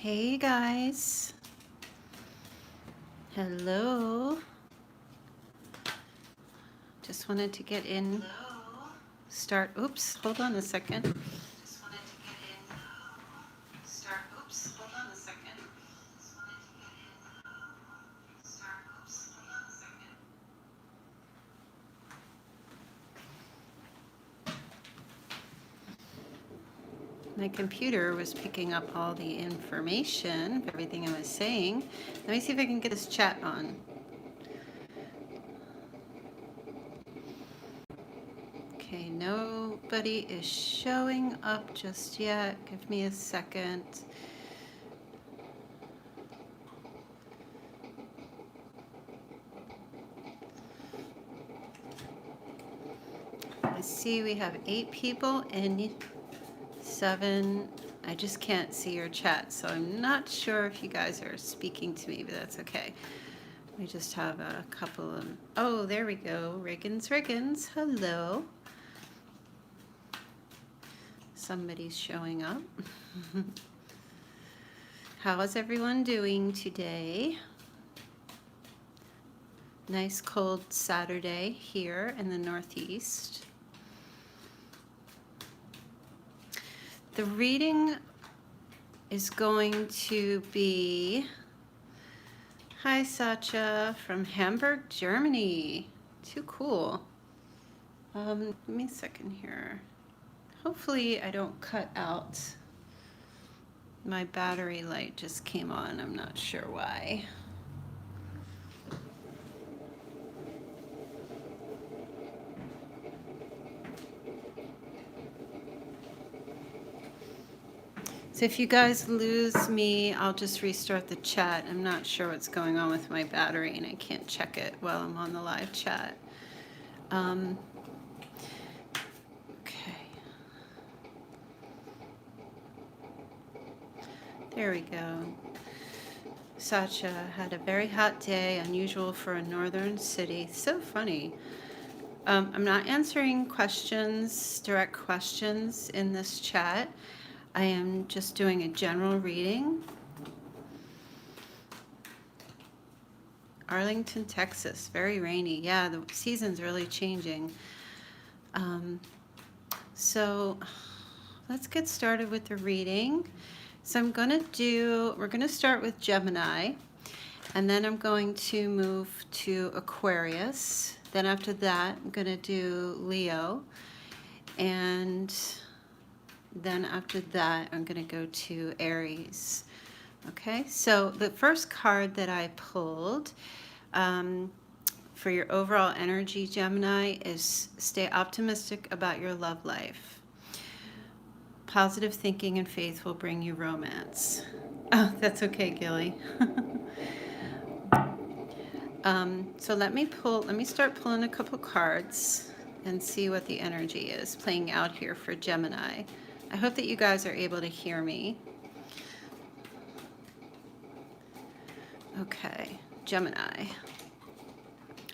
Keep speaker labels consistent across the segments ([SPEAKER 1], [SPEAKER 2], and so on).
[SPEAKER 1] Hey guys, hello. Just wanted to get in, start, oops, hold on a second. Just wanted to get in, start, oops, hold on a second. Just wanted to get in, start, oops, hold on a second. My computer was picking up all the information, everything I was saying. Let me see if I can get this chat on. Okay, nobody is showing up just yet. Give me a second. I see we have 8 people and 7. I just can't see your chat, so I'm not sure if you guys are speaking to me, but that's okay. We just have a couple of, oh, there we go. Riggins, hello. Somebody's showing up. How is everyone doing today? Nice cold Saturday here in the Northeast. The reading is going to be, hi Sacha from Hamburg, Germany. Too cool. Give me a second here. Hopefully I don't cut out. My battery light just came on. I'm not sure why. So if you guys lose me, I'll just restart the chat. I'm not sure what's going on with my battery and I can't check it while I'm on the live chat. Okay. There we go. Sacha had a very hot day, unusual for a northern city. So funny. I'm not answering questions, direct questions in this chat. I am just doing a general reading. Arlington, Texas, very rainy. Yeah, the season's really changing. So let's get started with the reading. So we're gonna start with Gemini, and then I'm going to move to Aquarius. Then after that, I'm gonna do Leo, and then after that, I'm gonna go to Aries. Okay, so the first card that I pulled for your overall energy, Gemini, is stay optimistic about your love life. Positive thinking and faith will bring you romance. Oh, that's okay, Gilly. So let me start pulling a couple cards and see what the energy is playing out here for Gemini. I hope that you guys are able to hear me. Okay, Gemini.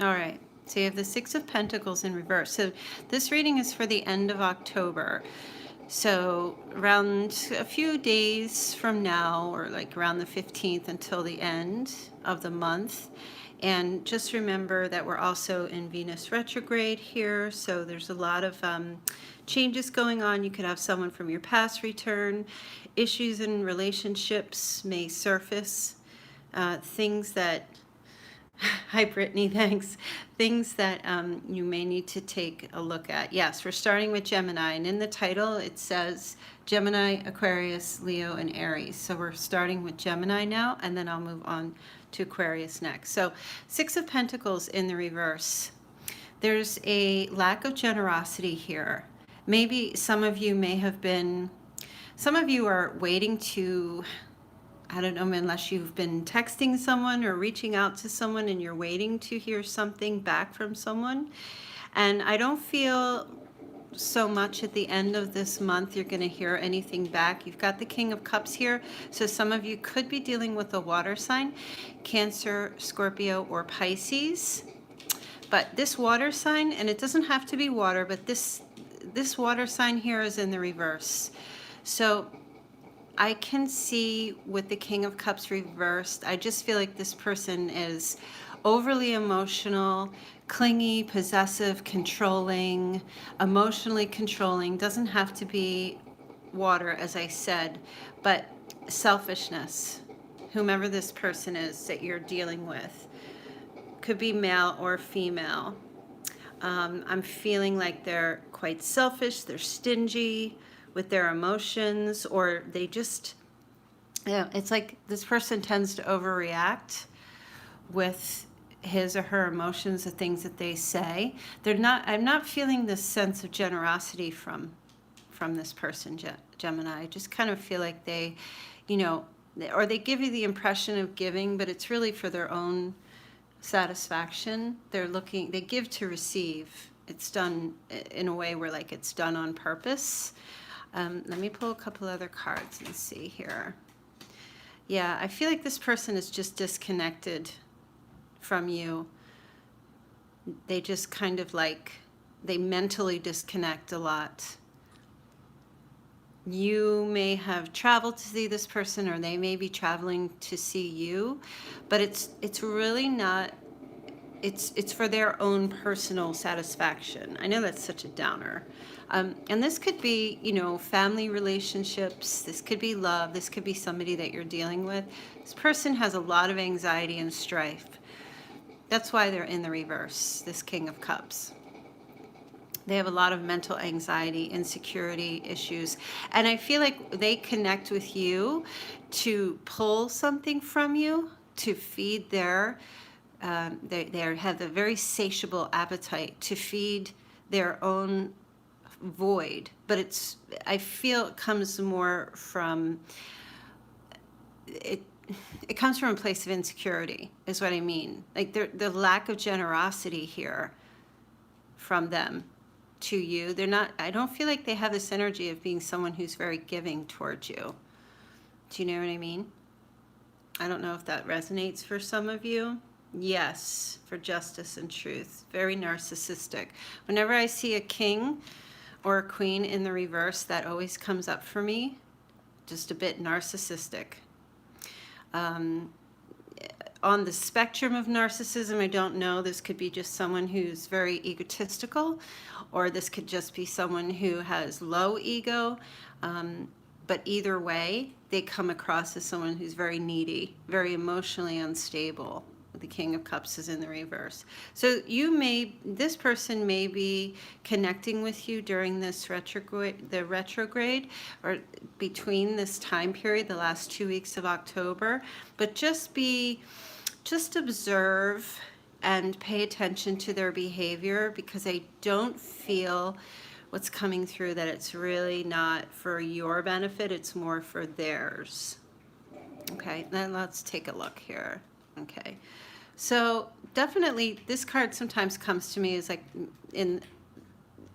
[SPEAKER 1] All right, so you have the 6 of Pentacles in reverse. So this reading is for the end of October. So around a few days from now, or like around the 15th until the end of the month. And just remember that we're also in Venus retrograde here. So there's a lot of changes going on. You could have someone from your past return. Issues in relationships may surface. Things that, hi Brittany, thanks. Things that you may need to take a look at. Yes, we're starting with Gemini, and in the title it says Gemini, Aquarius, Leo, and Aries. So we're starting with Gemini now, and then I'll move on to Aquarius next. So 6 of Pentacles in the reverse. There's a lack of generosity here. Maybe some of you are waiting to, I don't know, unless you've been texting someone or reaching out to someone and you're waiting to hear something back from someone. And I don't feel so much at the end of this month you're going to hear anything back. You've got the King of Cups here. So some of you could be dealing with a water sign, Cancer, Scorpio, or Pisces. But this water sign, and it doesn't have to be water, but this water sign here is in the reverse. So I can see with the King of Cups reversed, I just feel like this person is overly emotional, clingy, possessive, controlling, emotionally controlling. Doesn't have to be water, as I said, but selfishness. Whomever this person is that you're dealing with, could be male or female. I'm feeling like they're quite selfish, they're stingy with their emotions, or they just, yeah, it's like this person tends to overreact with his or her emotions, the things that they say. I'm not feeling this sense of generosity from this person, Gemini. I just kind of feel like they, you know, or they give you the impression of giving, but it's really for their own satisfaction. They give to receive. It's done in a way where like it's done on purpose. Let me pull a couple other cards and see here. Yeah, I feel like this person is just disconnected from you. They just kind of like, they mentally disconnect a lot. You may have traveled to see this person, or they may be traveling to see you, but it's really not, it's for their own personal satisfaction. I know that's such a downer. And this could be, you know, family relationships. This could be love. This could be somebody that you're dealing with. This person has a lot of anxiety and strife. That's why they're in the reverse, this King of Cups. They have a lot of mental anxiety, insecurity issues. And I feel like they connect with you to pull something from you, to feed their, they have a very satiable appetite to feed their own void. But I feel it comes more from, it comes from a place of insecurity, is what I mean. Like the lack of generosity here from them to you. I don't feel like they have this energy of being someone who's very giving towards you. Do you know what I mean? I don't know if that resonates for some of you. Yes, for justice and truth. Very narcissistic. Whenever I see a king or a queen in the reverse, that always comes up for me. Just a bit narcissistic. On the spectrum of narcissism, I don't know. This could be just someone who's very egotistical, or this could just be someone who has low ego. But either way, they come across as someone who's very needy, very emotionally unstable. The King of Cups is in the reverse. So this person may be connecting with you during this retrograde, or between this time period, the last 2 weeks of October. But just observe and pay attention to their behavior, because I don't feel what's coming through that it's really not for your benefit, it's more for theirs. Okay, then let's take a look here. Okay, so definitely this card sometimes comes to me as like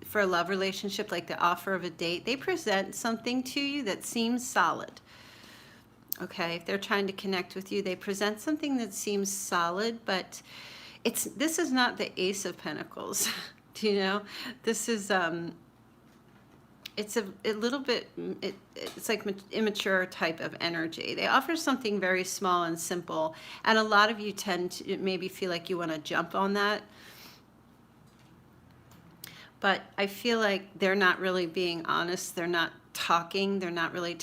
[SPEAKER 1] for a love relationship, like the offer of a date. They present something to you that seems solid. Okay, if they're trying to connect with you, they present something that seems solid, but this is not the Ace of Pentacles. Do you know? This is it's a little bit, it's like immature type of energy. They offer something very small and simple, and a lot of you tend to maybe feel like you want to jump on that. But I feel like they're not really being honest. They're not talking. They're not really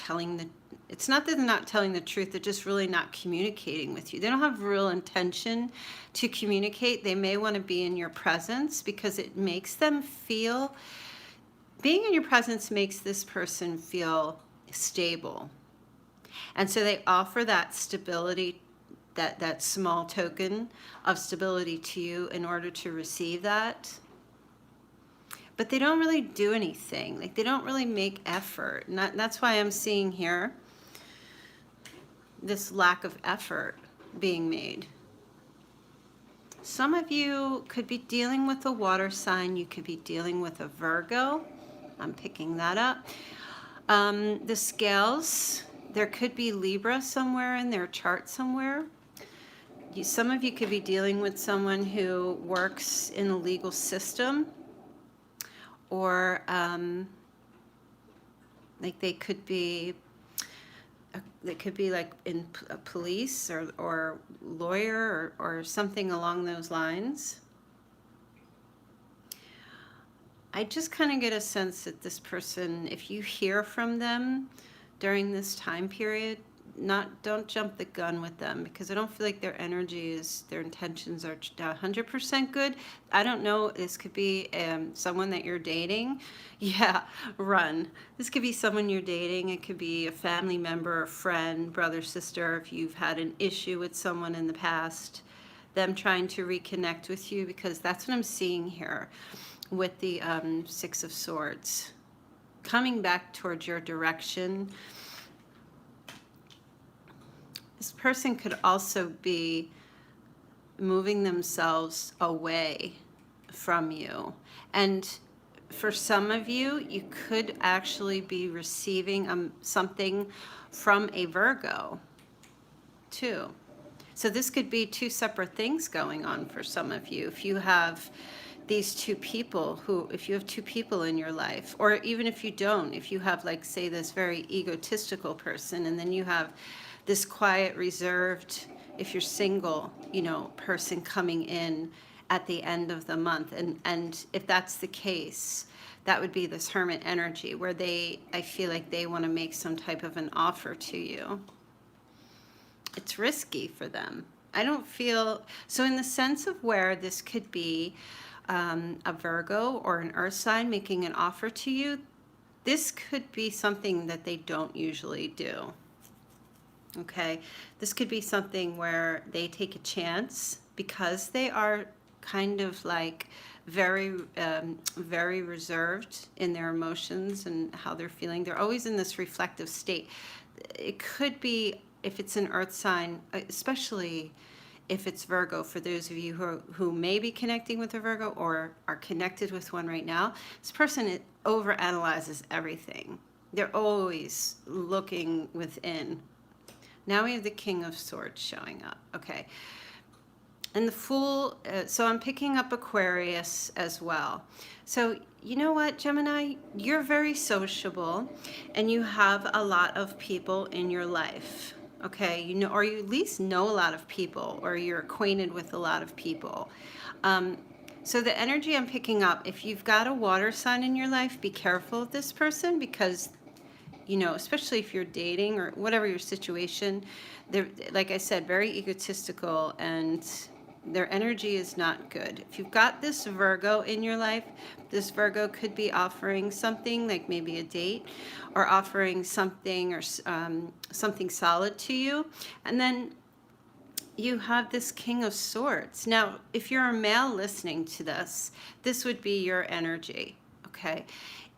[SPEAKER 1] it's not that they're not telling the truth. They're just really not communicating with you. They don't have real intention to communicate. They may want to be in your presence because it makes them feel, being in your presence makes this person feel stable. And so they offer that stability, that small token of stability to you in order to receive that. But they don't really do anything. Like, they don't really make effort. And that's why I'm seeing here this lack of effort being made. Some of you could be dealing with a water sign. You could be dealing with a Virgo. I'm picking that up. The scales, there could be Libra somewhere in their chart somewhere. Some of you could be dealing with someone who works in the legal system, or like they could be that could be like in police or lawyer or something along those lines. I just kind of get a sense that this person, if you hear from them during this time period, don't jump the gun with them, because I don't feel like their energy is, their intentions are 100% good. I don't know. This could be someone that you're dating. Yeah, run. This could be someone you're dating. It could be a family member, a friend, brother, sister. If you've had an issue with someone in the past, them trying to reconnect with you, because that's what I'm seeing here with the Six of Swords. Coming back towards your direction. This person could also be moving themselves away from you. And for some of you, you could actually be receiving something from a Virgo too. So this could be two separate things going on for some of you. If you have these two people if you have two people in your life, or even if you don't, if you have, like, say, this very egotistical person, and then you have this quiet, reserved, if you're single, person coming in at the end of the month. And if that's the case, that would be this Hermit energy, where I feel like they want to make some type of an offer to you. It's risky for them. I don't feel, so in the sense of where this could be a Virgo or an earth sign making an offer to you, this could be something that they don't usually do. Okay, this could be something where they take a chance, because they are kind of like very reserved in their emotions and how they're feeling. They're always in this reflective state. It could be, if it's an earth sign, especially if it's Virgo, for those of you who may be connecting with a Virgo or are connected with one right now, this person overanalyzes everything. They're always looking within. Now we have the King of Swords showing up. Okay. And the Fool, so I'm picking up Aquarius as well. So you know what, Gemini? You're very sociable, and you have a lot of people in your life. Okay, or you at least know a lot of people, or you're acquainted with a lot of people. So the energy I'm picking up, if you've got a water sign in your life, be careful of this person, because especially if you're dating or whatever your situation, they're, like I said, very egotistical, and their energy is not good. If you've got this Virgo in your life, this Virgo could be offering something, like maybe a date, or offering something, or something solid to you. And then you have this King of Swords. Now, if you're a male listening to this, this would be your energy, okay?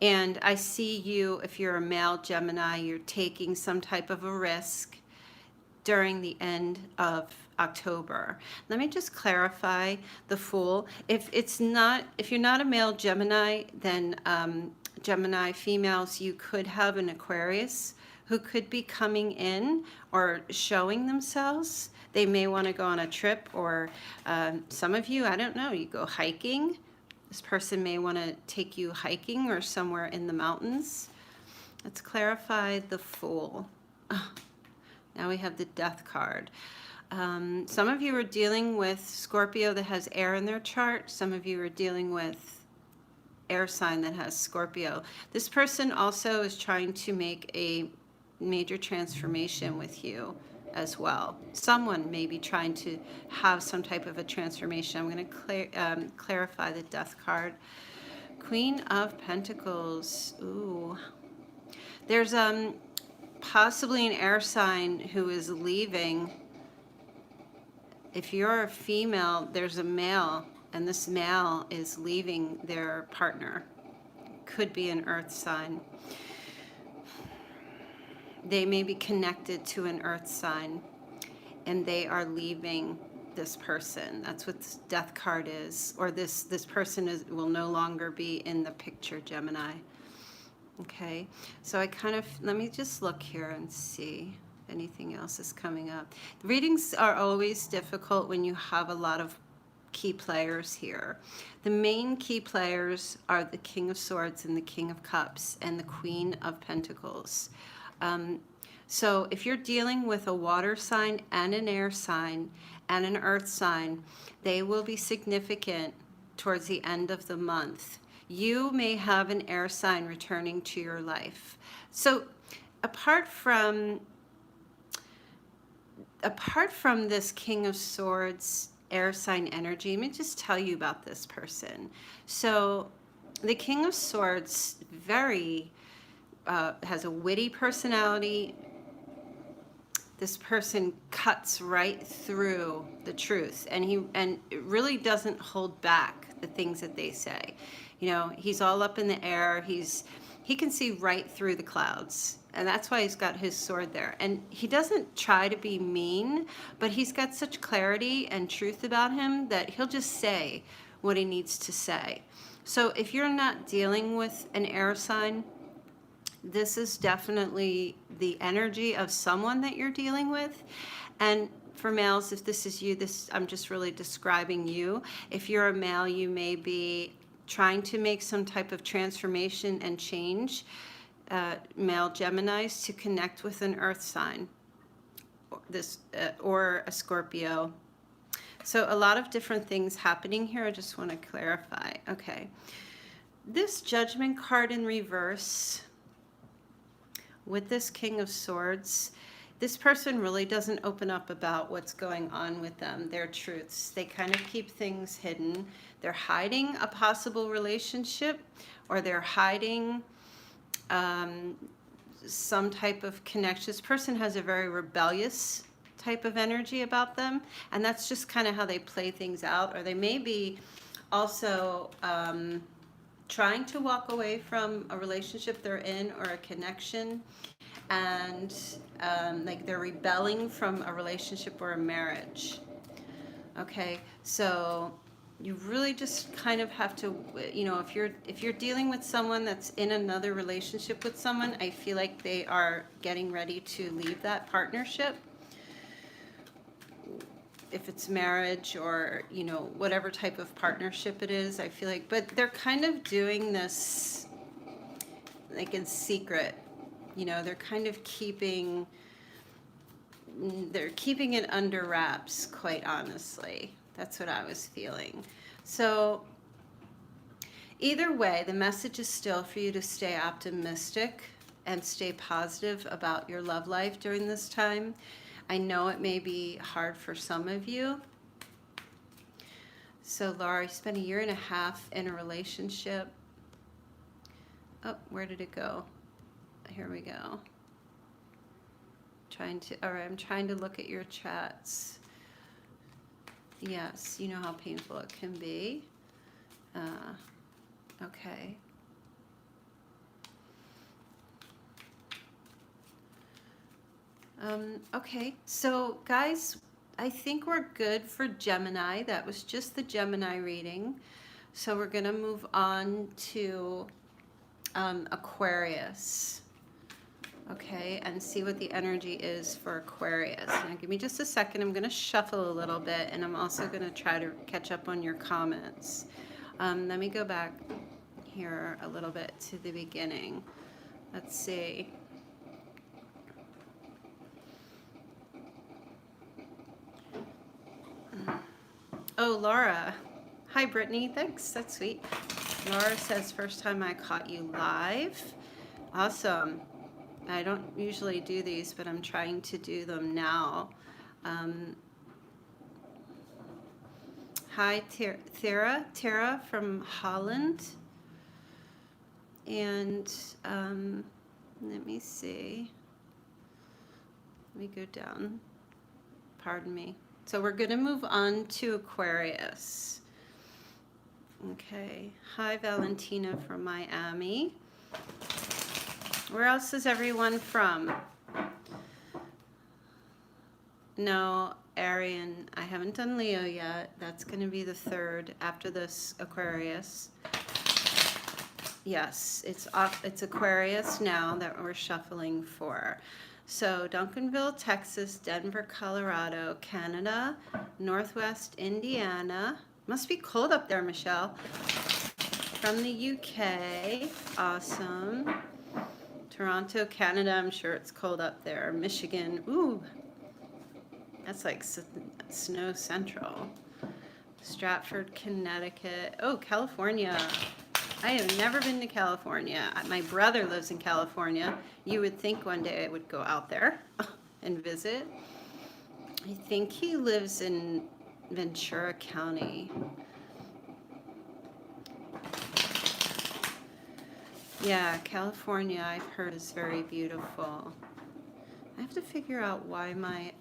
[SPEAKER 1] And I see you, if you're a male Gemini, you're taking some type of a risk during the end of October. Let me just clarify the Fool. If you're not a male Gemini, then Gemini females, you could have an Aquarius who could be coming in or showing themselves. They may want to go on a trip, or some of you, I don't know, you go hiking. This person may want to take you hiking or somewhere in the mountains. Let's clarify the Fool. Now we have the Death card. Some of you are dealing with Scorpio that has air in their chart. Some of you are dealing with air sign that has Scorpio. This person also is trying to make a major transformation with you as well. Someone may be trying to have some type of a transformation. I'm going to clarify the Death card. Queen of Pentacles. Ooh. There's possibly an air sign who is leaving. If you're a female, there's a male, and this male is leaving their partner. Could be an earth sign. They may be connected to an earth sign, and they are leaving this person. That's what this Death card is. Or this person will no longer be in the picture, Gemini. Okay, so let me just look here and see if anything else is coming up. The readings are always difficult when you have a lot of key players here. The main key players are the King of Swords and the King of Cups and the Queen of Pentacles. So if you're dealing with a water sign and an air sign and an earth sign, they will be significant towards the end of the month. You may have an air sign returning to your life. So apart from this King of Swords air sign energy, let me just tell you about this person. So the King of Swords has a witty personality. This person cuts right through the truth, and it really doesn't hold back the things that they say. You know, he's all up in the air. He can see right through the clouds, and that's why he's got his sword there. And he doesn't try to be mean, but he's got such clarity and truth about him that he'll just say what he needs to say. So if you're not dealing with an air sign, this is definitely the energy of someone that you're dealing with. And for males, if this is you, I'm just really describing you. If you're a male, you may be trying to make some type of transformation and change, male Geminis, to connect with an earth sign, or a Scorpio. So a lot of different things happening here. I just want to clarify. Okay. This Judgment card in reverse with this King of Swords, this person really doesn't open up about what's going on with them, their truths. They kind of keep things hidden. They're hiding a possible relationship, or they're hiding some type of connection. This person has a very rebellious type of energy about them, and that's just kind of how they play things out. Or they may be also trying to walk away from a relationship they're in, or a connection, and like they're rebelling from a relationship or a marriage. Okay, so you really just kind of have to, you know, if you're dealing with someone that's in another relationship with someone, I feel like they are getting ready to leave that partnership. If it's marriage, or, you know, whatever type of partnership it is, I feel like, but they're kind of doing this like in secret. You know, they're kind of keeping it under wraps, quite honestly. That's what I was feeling. So either way, the message is still for you to stay optimistic and stay positive about your love life during this time. I know it may be hard for some of you. So Laura, you spent 1.5 years in a relationship. Oh, where did it go? Here we go. All right, I'm trying to look at your chats. Yes, you know how painful it can be. Okay. Okay, so guys, I think we're good for Gemini. That was just the Gemini reading. So we're going to move on to Aquarius. Okay, and see what the energy is for Aquarius. Now give me just a second. I'm going to shuffle a little bit, and I'm also going to try to catch up on your comments. Let me go back here a little bit to the beginning. Let's see. Oh, Laura. Hi, Brittany. Thanks. That's sweet. Laura says, first time I caught you live. Awesome. I don't usually do these, but I'm trying to do them now. Hi, Tara from Holland. And let me see. Let me go down. Pardon me. So we're going to move on to Aquarius. Okay. Hi, Valentina from Miami. Where else is everyone from? No, Arian. I haven't done Leo yet. That's going to be the third after this Aquarius. Yes, it's Aquarius now that we're shuffling for. So Duncanville, Texas, Denver, Colorado, Canada, Northwest Indiana. Must be cold up there, Michelle. From the UK. Awesome. Toronto, Canada. I'm sure it's cold up there. Michigan. Ooh, that's like snow central. Stratford, Connecticut. Oh, California. I have never been to California. My brother lives in California. You would think one day I would go out there and visit. I think he lives in Ventura County. Yeah, California, I've heard, is very beautiful. I have to figure out why my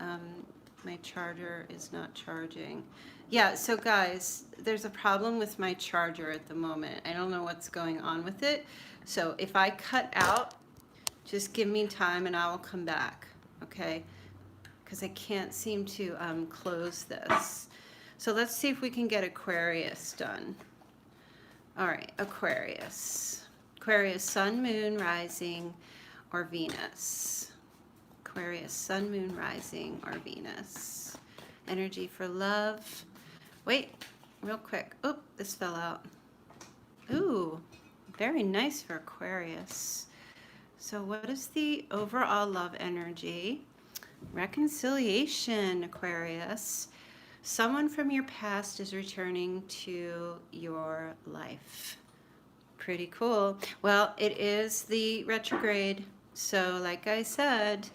[SPEAKER 1] charger is not charging. Yeah, so guys, there's a problem with my charger at the moment. I don't know what's going on with it. So if I cut out, just give me time and I will come back, okay? Because I can't seem to close this. So let's see if we can get Aquarius done. All right, Aquarius. Aquarius, sun, moon, rising, or Venus. Aquarius, sun, moon, rising, or Venus. Energy for love. Wait, real quick. Oh, this fell out. Ooh, very nice for Aquarius. So what is the overall love energy? Reconciliation, Aquarius. Someone from your past is returning to your life. Pretty cool. Well, it is the retrograde. So like I said,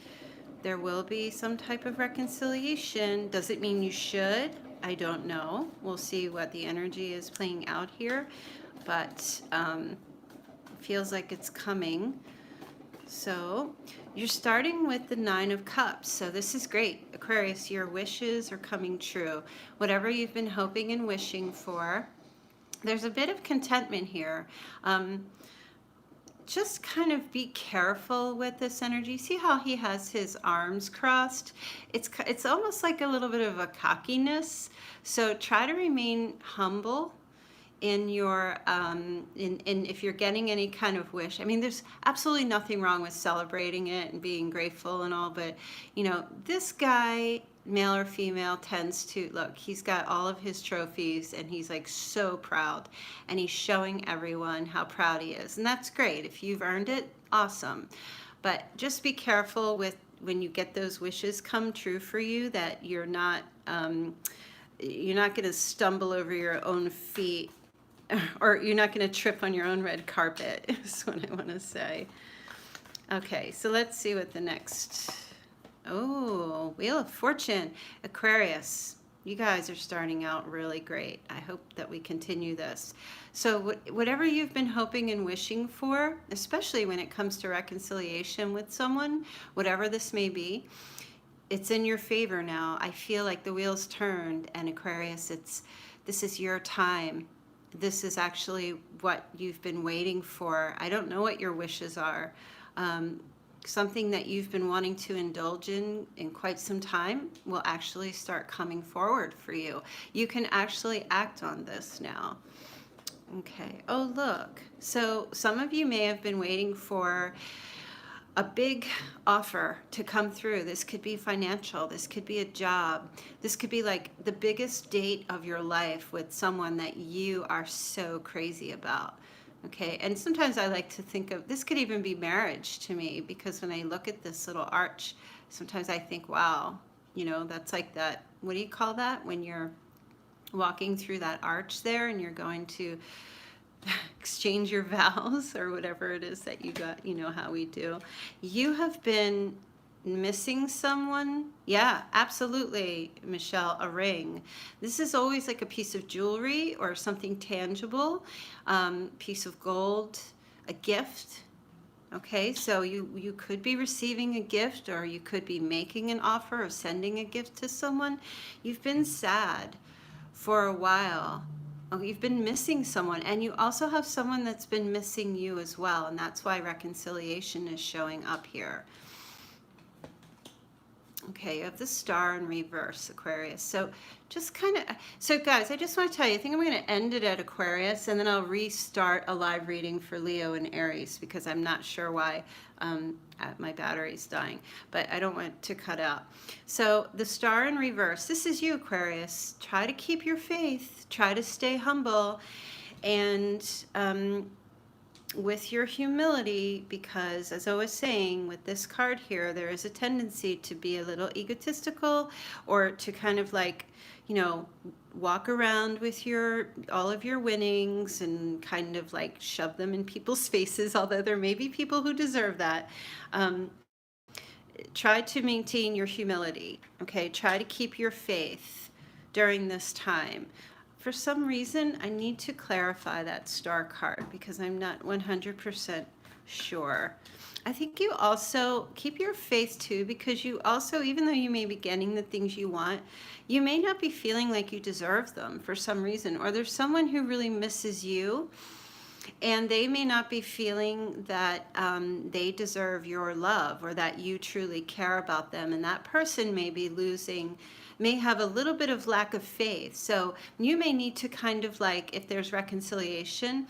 [SPEAKER 1] there will be some type of reconciliation. Does it mean you should? I don't know. We'll see what the energy is playing out here. But feels like it's coming. So you're starting with the 9 of Cups. So this is great. Aquarius, your wishes are coming true. Whatever you've been hoping and wishing for, there's a bit of contentment here. Just kind of be careful with this energy. See how he has his arms crossed? It's almost like a little bit of a cockiness. So try to remain humble in your in if you're getting any kind of wish. I mean, there's absolutely nothing wrong with celebrating it and being grateful and all, but you know, this guy, male or female, tends to look, he's got all of his trophies and he's like so proud and he's showing everyone how proud he is, and that's great. If you've earned it, awesome. But just be careful with when you get those wishes come true for you, that you're not going to stumble over your own feet, or you're not going to trip on your own red carpet, is what I want to say. Okay, so let's see what the next... Oh, Wheel of Fortune. Aquarius, you guys are starting out really great. I hope that we continue this. So whatever you've been hoping and wishing for, especially when it comes to reconciliation with someone, whatever this may be, it's in your favor now. I feel like the wheels turned, and Aquarius, this is your time. This is actually what you've been waiting for. I don't know what your wishes are. Something that you've been wanting to indulge in quite some time will actually start coming forward for you. You can actually act on this now. Okay. Oh, look. So some of you may have been waiting for a big offer to come through. This could be financial. This could be a job. This could be like the biggest date of your life with someone that you are so crazy about. Okay, and sometimes I like to think of, this could even be marriage to me, because when I look at this little arch, sometimes I think, wow, you know, that's like that, what do you call that? When you're walking through that arch there and you're going to exchange your vows or whatever it is that you got, you know how we do. You have been missing someone. Yeah, absolutely, Michelle, a ring. This is always like a piece of jewelry or something tangible, piece of gold, a gift. Okay, so you could be receiving a gift, or you could be making an offer or sending a gift to someone. You've been sad for a while. Oh, you've been missing someone, and you also have someone that's been missing you as well, and that's why reconciliation is showing up here. Okay, you have the Star in reverse, Aquarius. So just kind of, so guys, I just want to tell you, I think I'm going to end it at Aquarius, and then I'll restart a live reading for Leo and Aries, because I'm not sure why my battery's dying, but I don't want to cut out. So the Star in reverse, this is you, Aquarius. Try to keep your faith, try to stay humble, and with your humility, because as I was saying with this card here, there is a tendency to be a little egotistical, or to kind of like, you know, walk around with your all of your winnings and kind of like shove them in people's faces, although there may be people who deserve that. Try to maintain your humility, okay? Try to keep your faith during this time. For some reason, I need to clarify that star card because I'm not 100% sure. I think you also keep your faith too, because you also, even though you may be getting the things you want, you may not be feeling like you deserve them for some reason, or there's someone who really misses you and they may not be feeling that they deserve your love, or that you truly care about them. And that person may be may have a little bit of lack of faith. So you may need to kind of like, if there's reconciliation,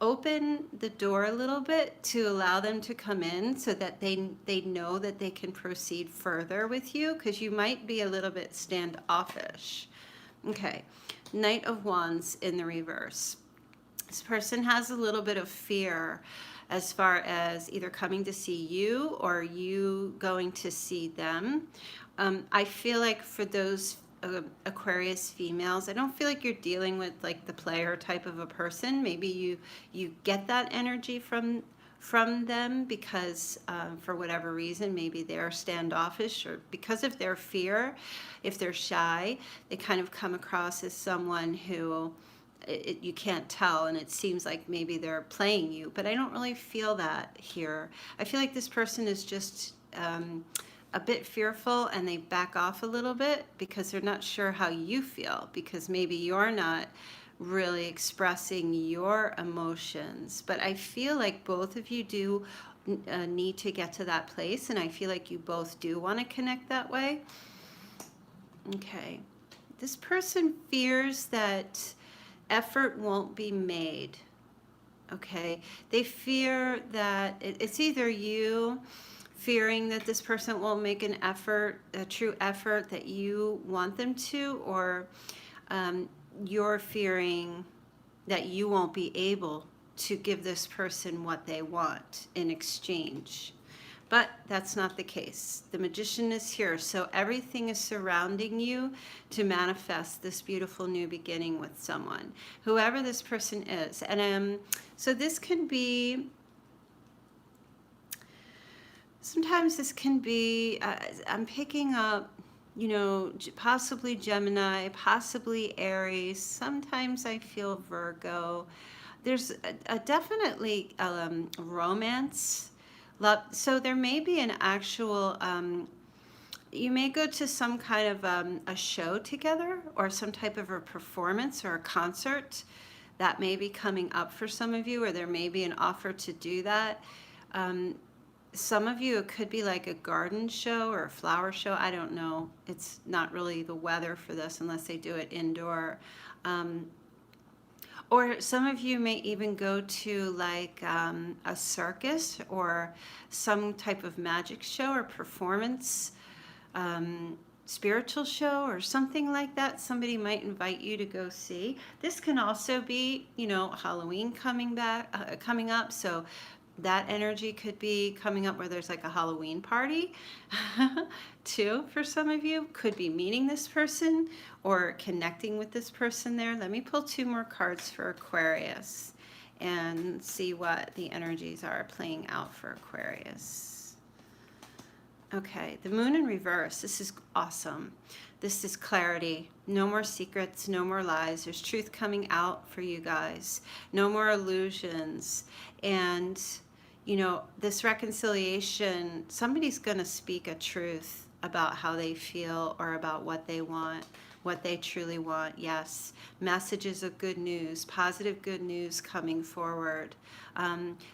[SPEAKER 1] open the door a little bit to allow them to come in, so that they know that they can proceed further with you, because you might be a little bit standoffish. Okay, Knight of Wands in the reverse. This person has a little bit of fear as far as either coming to see you or you going to see them. I feel like for those Aquarius females, I don't feel like you're dealing with like the player type of a person. Maybe you get that energy from them because for whatever reason, maybe they're standoffish, or because of their fear, if they're shy, they kind of come across as someone who you can't tell, and it seems like maybe they're playing you, but I don't really feel that here. I feel like this person is just a bit fearful, and they back off a little bit because they're not sure how you feel, because maybe you're not really expressing your emotions. But I feel like both of you do need to get to that place, and I feel like you both do want to connect that way. Okay, this person fears that effort won't be made. Okay, they fear that it's either you fearing that this person won't make an effort, a true effort that you want them to, or you're fearing that you won't be able to give this person what they want in exchange. But that's not the case. The Magician is here, so everything is surrounding you to manifest this beautiful new beginning with someone, whoever this person is. And so this can be, sometimes this can be, I'm picking up, you know, possibly Gemini, possibly Aries. Sometimes I feel Virgo. There's a definitely romance. Love. So there may be an actual, you may go to some kind of a show together, or some type of a performance or a concert that may be coming up for some of you, or there may be an offer to do that. Some of you, it could be like a garden show or a flower show. I don't know. It's not really the weather for this unless they do it indoor. Or some of you may even go to like a circus or some type of magic show or performance, spiritual show or something like that. Somebody might invite you to go see. This can also be, you know, Halloween coming up. So that energy could be coming up where there's like a Halloween party too. For some of you, could be meeting this person or connecting with this person there. Let me pull 2 more cards for Aquarius and see what the energies are playing out for Aquarius. Okay, the Moon in reverse. This is awesome. This is clarity. No more secrets, no more lies. There's truth coming out for you guys. No more illusions. And you know, this reconciliation, somebody's going to speak a truth about how they feel or about what they want, what they truly want. Yes, messages of good news, positive good news coming forward.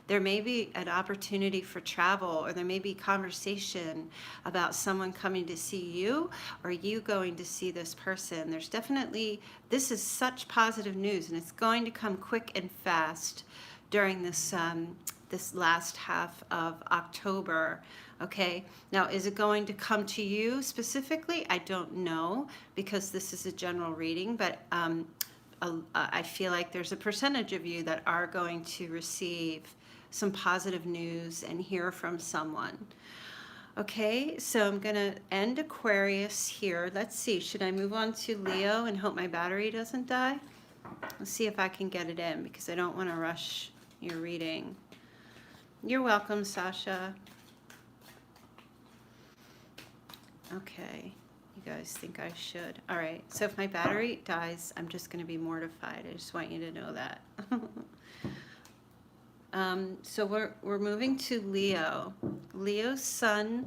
[SPEAKER 1] There may be an opportunity for travel, or there may be conversation about someone coming to see you or you going to see this person. There's definitely, this is such positive news, and it's going to come quick and fast during this this last half of October. Okay, now is it going to come to you specifically? I don't know, because this is a general reading, but I feel like there's a percentage of you that are going to receive some positive news and hear from someone. Okay, so I'm going to end Aquarius here. Let's see, should I move on to Leo and hope my battery doesn't die? Let's see if I can get it in, because I don't want to rush your reading. You're welcome, Sasha. Okay, you guys think I should. All right, so if my battery dies, I'm just going to be mortified. I just want you to know that. So we're moving to Leo. Leo's sun,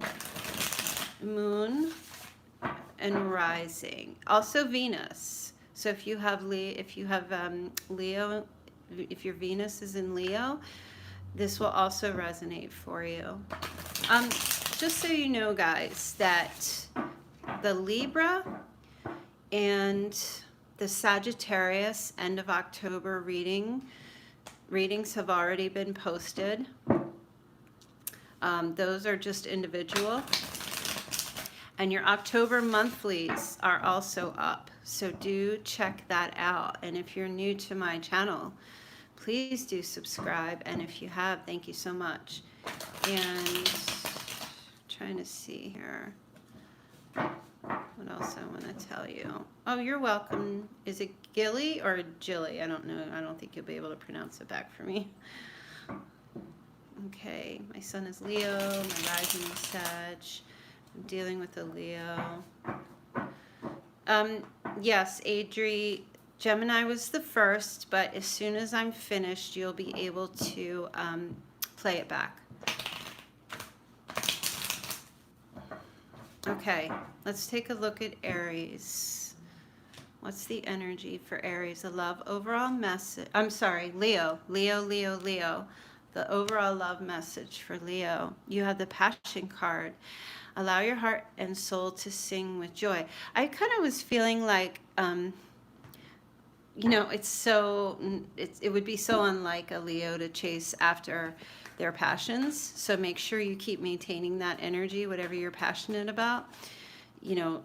[SPEAKER 1] moon, and rising. Also Venus. So if you have Leo, if your Venus is in Leo, this will also resonate for you. Just so you know, guys, that the Libra and the Sagittarius end of October readings have already been posted. Those are just individual. And your October monthlies are also up. So do check that out. And if you're new to my channel, please do subscribe. And if you have, thank you so much. And trying to see here. What else I want to tell you? Oh, you're welcome. Is it Gilly or Jilly? I don't know. I don't think you'll be able to pronounce it back for me. Okay, my sun is Leo, my rising is Sag. I'm dealing with a Leo. Yes, Adri, Gemini was the first, but as soon as I'm finished, you'll be able to play it back. Okay, let's take a look at Aries. What's the energy for Aries? The love overall message. I'm sorry, Leo. The overall love message for Leo. You have the Passion card. Allow your heart and soul to sing with joy. I kind of was feeling like, you know, it would be so unlike a Leo to chase after their passions. So make sure you keep maintaining that energy, whatever you're passionate about. You know,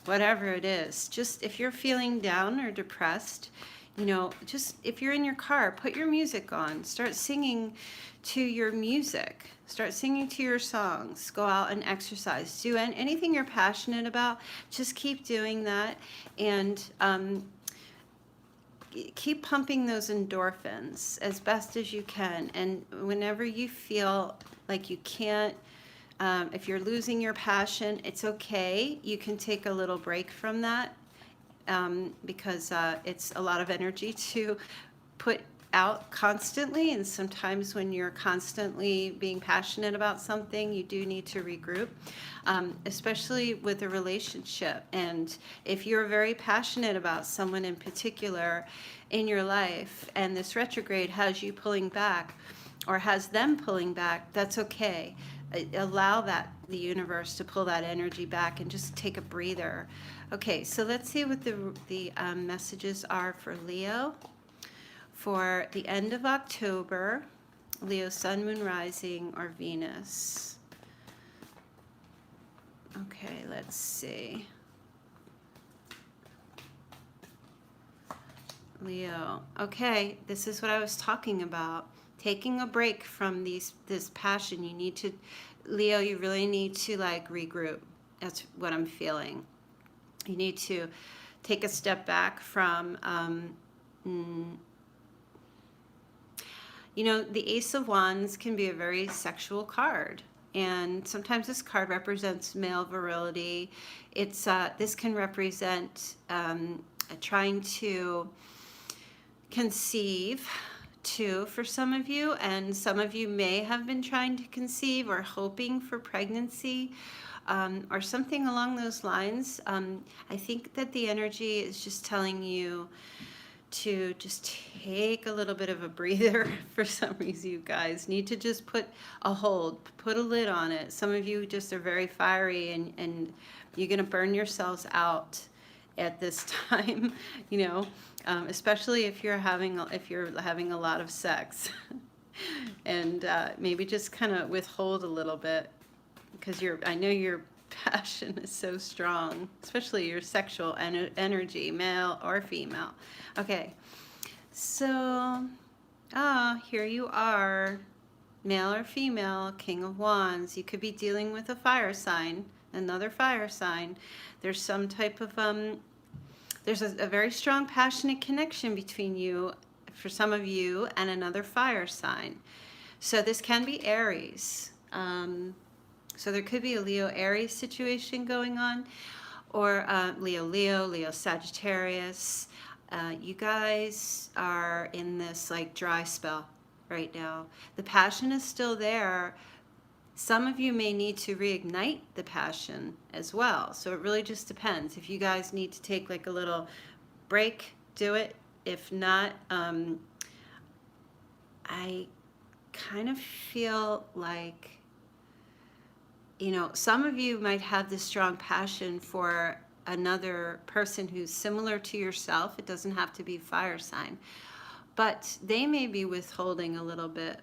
[SPEAKER 1] whatever it is. Just if you're feeling down or depressed, you know, just if you're in your car, put your music on. Start singing to your music. Start singing to your songs. Go out and exercise. Do anything you're passionate about. Just keep doing that. And keep pumping those endorphins as best as you can. And whenever you feel like you can't, if you're losing your passion, it's okay. You can take a little break from that because it's a lot of energy to put out constantly. And sometimes when you're constantly being passionate about something, you do need to regroup, especially with a relationship. And if you're very passionate about someone in particular in your life, and this retrograde has you pulling back or has them pulling back, that's okay. Allow the universe to pull that energy back and just take a breather. Okay, so let's see what the messages are for Leo for the end of October. Leo, sun, moon, rising, or Venus. Okay, let's see. Leo. Okay, this is what I was talking about. Taking a break from this passion. You need to, Leo, you really need to like regroup. That's what I'm feeling. You need to take a step back from, you know, the Ace of Wands can be a very sexual card. And sometimes this card represents male virility. It's this can represent trying to conceive too for some of you, and some of you may have been trying to conceive or hoping for pregnancy or something along those lines. I think that the energy is just telling you to just take a little bit of a breather. For some reason, you guys need to just put a lid on it. Some of you just are very fiery, and you're gonna burn yourselves out at this time, you know, especially if you're having a lot of sex. And maybe just kind of withhold a little bit, because I know your passion is so strong, especially your sexual energy, male or female. Okay, so Ah, here you are. Male or female, King of Wands. You could be dealing with a fire sign, another fire sign. There's some type of, there's a very strong passionate connection between you, for some of you, and another fire sign. So this can be Aries. So there could be a Leo-Aries situation going on, or Leo-Leo, Leo-Sagittarius. You guys are in this like dry spell right now. The passion is still there. Some of you may need to reignite the passion as well. So it really just depends. If you guys need to take like a little break, do it. If not, I kind of feel like, you know, some of you might have this strong passion for another person who's similar to yourself. It doesn't have to be fire sign, but they may be withholding a little bit,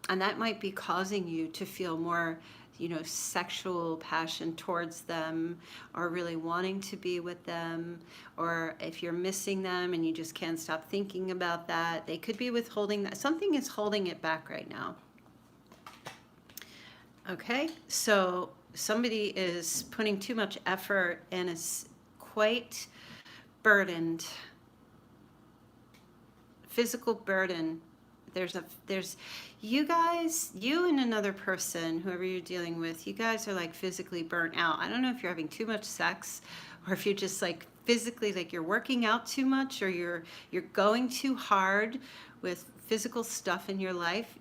[SPEAKER 1] and that might be causing you to feel more, you know, sexual passion towards them, or really wanting to be with them. Or if you're missing them and you just can't stop thinking about that, they could be withholding that. Something is holding it back right now. Okay, so somebody is putting too much effort and is quite burdened. Physical burden. There's you guys, you and another person, whoever you're dealing with, you guys are like physically burnt out. I don't know if you're having too much sex, or if you're just like physically, like you're working out too much, or you're going too hard with physical stuff in your life.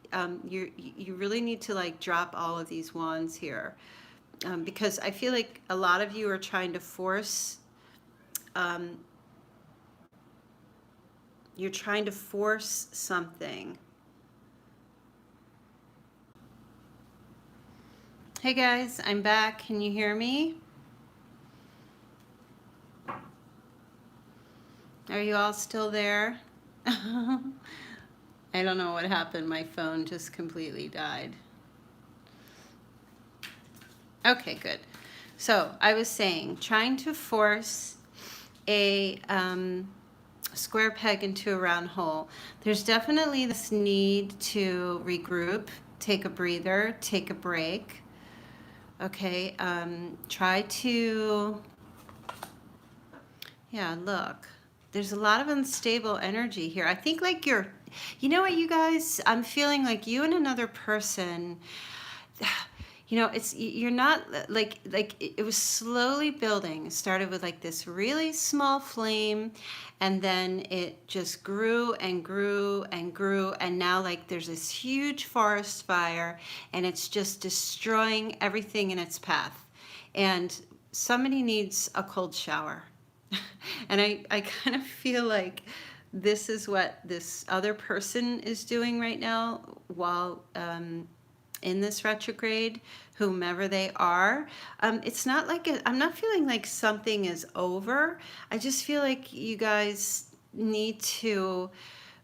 [SPEAKER 1] You really need to like drop all of these wands here, because I feel like a lot of you are trying to force, you're trying to force something. Hey guys, I'm back. Can you hear me? Are you all still there? I don't know what happened. My phone just completely died. Okay, good. So I was saying, trying to force a square peg into a round hole. There's definitely this need to regroup, take a breather, take a break. Okay, try to, yeah, look. There's a lot of unstable energy here. I think like you're, you know what, you guys, I'm feeling like you and another person, you know, it's, you're not like it was slowly building. It started with like this really small flame, and then it just grew and grew and grew, and now like there's this huge forest fire, and it's just destroying everything in its path. And somebody needs a cold shower. And I kind of feel like this is what this other person is doing right now while in this retrograde, whomever they are. It's not like I'm not feeling like something is over. I just feel like you guys need to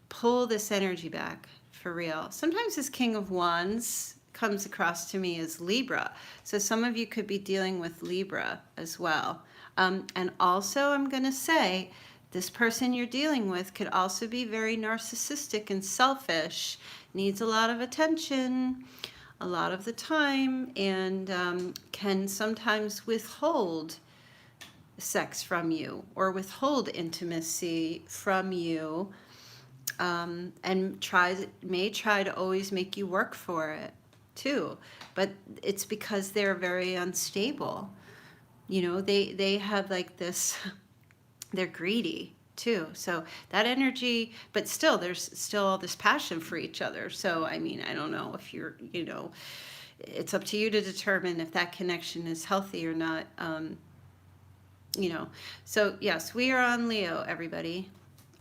[SPEAKER 1] pull this energy back for real. Sometimes this King of Wands comes across to me as Libra. So some of you could be dealing with Libra as well. And also I'm going to say, this person you're dealing with could also be very narcissistic and selfish, needs a lot of attention a lot of the time, and can sometimes withhold sex from you or withhold intimacy from you, and may try to always make you work for it too. But it's because they're very unstable. You know, they have like this, they're greedy too. So that energy, but still, there's still all this passion for each other. So, I mean, I don't know if you're, you know, it's up to you to determine if that connection is healthy or not. You know, so yes, we are on Leo, everybody.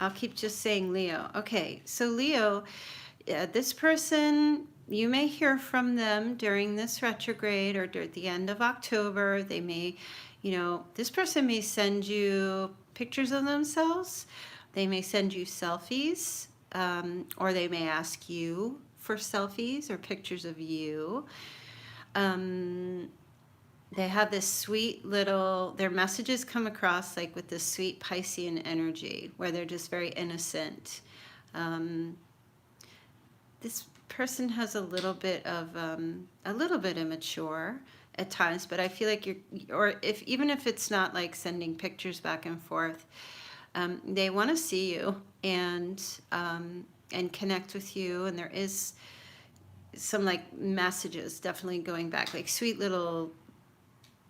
[SPEAKER 1] I'll keep just saying Leo. Okay, so Leo, this person, you may hear from them during this retrograde or at the end of October. They may, you know, this person may send you pictures of themselves. They may send you selfies, or they may ask you for selfies or pictures of you. They have this sweet little, their messages come across like with this sweet Piscean energy where they're just very innocent. this person has a little bit immature at times, but I feel like or if even if it's not like sending pictures back and forth, they want to see you and connect with you, and there is some like messages definitely going back, like sweet little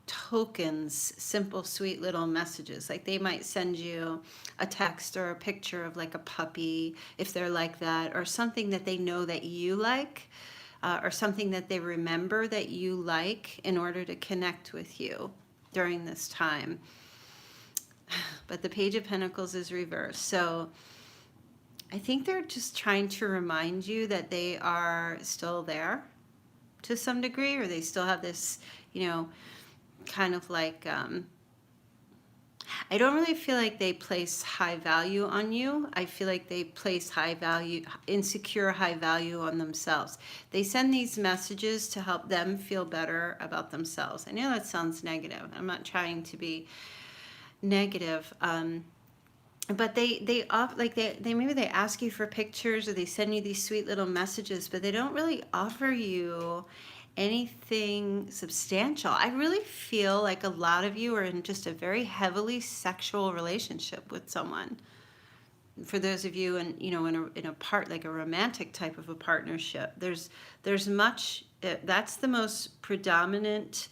[SPEAKER 1] tokens, simple sweet little messages. Like they might send you a text or a picture of like a puppy if they're like that, or something that they know that you like, or something that they remember that you like in order to connect with you during this time. But the Page of Pentacles is reversed, so I think they're just trying to remind you that they are still there to some degree, or they still have this, kind of like, I don't really feel like they place high value on you. I feel like they place insecure high value on themselves. They send these messages to help them feel better about themselves. I know that sounds negative. I'm not trying to be negative. But they maybe they ask you for pictures, or they send you these sweet little messages, but they don't really offer you anything substantial. I really feel like a lot of you are in just a very heavily sexual relationship with someone. For those of you in a part, like a romantic type of a partnership, there's much, that's the most predominant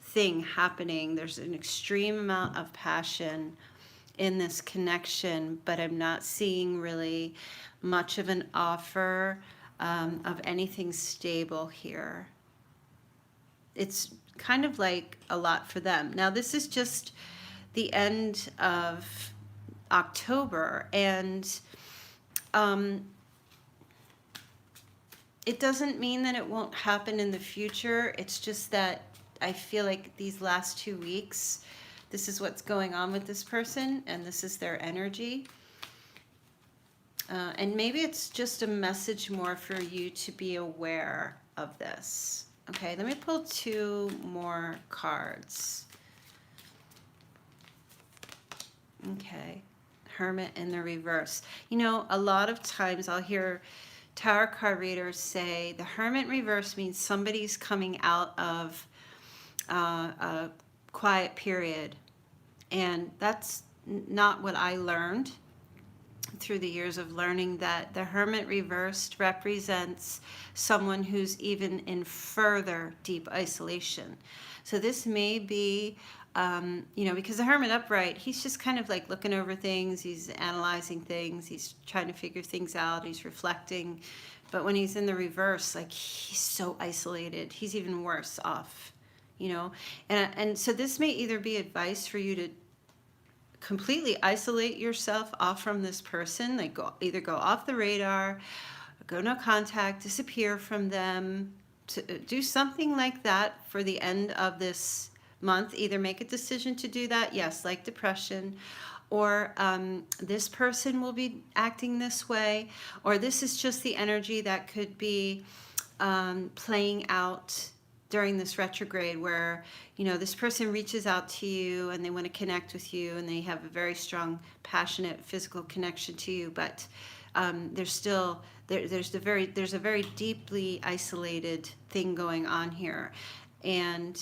[SPEAKER 1] thing happening. There's an extreme amount of passion in this connection, but I'm not seeing really much of an offer of anything stable here. It's kind of like a lot for them. Now, this is just the end of October, and it doesn't mean that it won't happen in the future. It's just that I feel like these last 2 weeks, this is what's going on with this person, and this is their energy. And maybe it's just a message more for you to be aware of this. Okay, let me pull 2 more cards. Okay, Hermit in the reverse. A lot of times I'll hear tarot card readers say the Hermit reverse means somebody's coming out of a quiet period. And that's not what I learned through the years of learning, that the Hermit reversed represents someone who's even in further deep isolation. So this may be, because the Hermit upright, he's just kind of like looking over things, he's analyzing things, he's trying to figure things out, he's reflecting. But when he's in the reverse, like, he's so isolated, he's even worse off, And so this may either be advice for you to completely isolate yourself off from this person, like either go off the radar, go no contact, disappear from them, to do something like that for the end of this month. Either make a decision to do that, yes, like depression, or this person will be acting this way, or this is just the energy that could be playing out during this retrograde, where this person reaches out to you and they want to connect with you, and they have a very strong, passionate physical connection to you, but there's a very deeply isolated thing going on here. And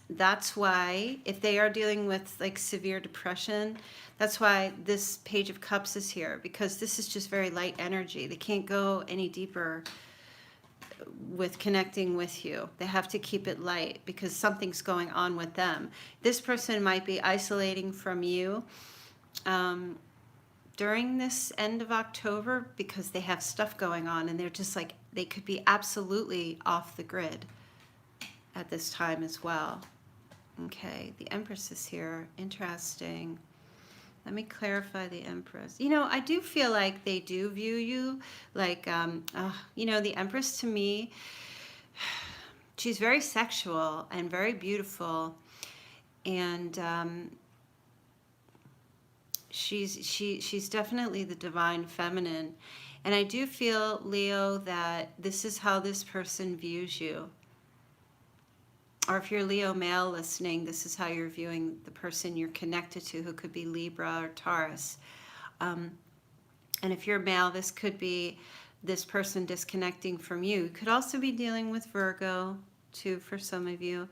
[SPEAKER 1] that's why, if they are dealing with like severe depression, that's why this Page of Cups is here, because this is just very light energy. They can't go any deeper with connecting with you. They have to keep it light because something's going on with them. This person might be isolating from you during this end of October because they have stuff going on, and they're just like, they could be absolutely off the grid at this time as well. Okay, the Empress is here. Interesting. Let me clarify the Empress. I do feel like they do view you like, the Empress, to me, she's very sexual and very beautiful, and she's definitely the divine feminine. And I do feel, Leo, that this is how this person views you. Or if you're Leo male listening, this is how you're viewing the person you're connected to, who could be Libra or Taurus. And if you're male, this could be this person disconnecting from you. You could also be dealing with Virgo too for some of you.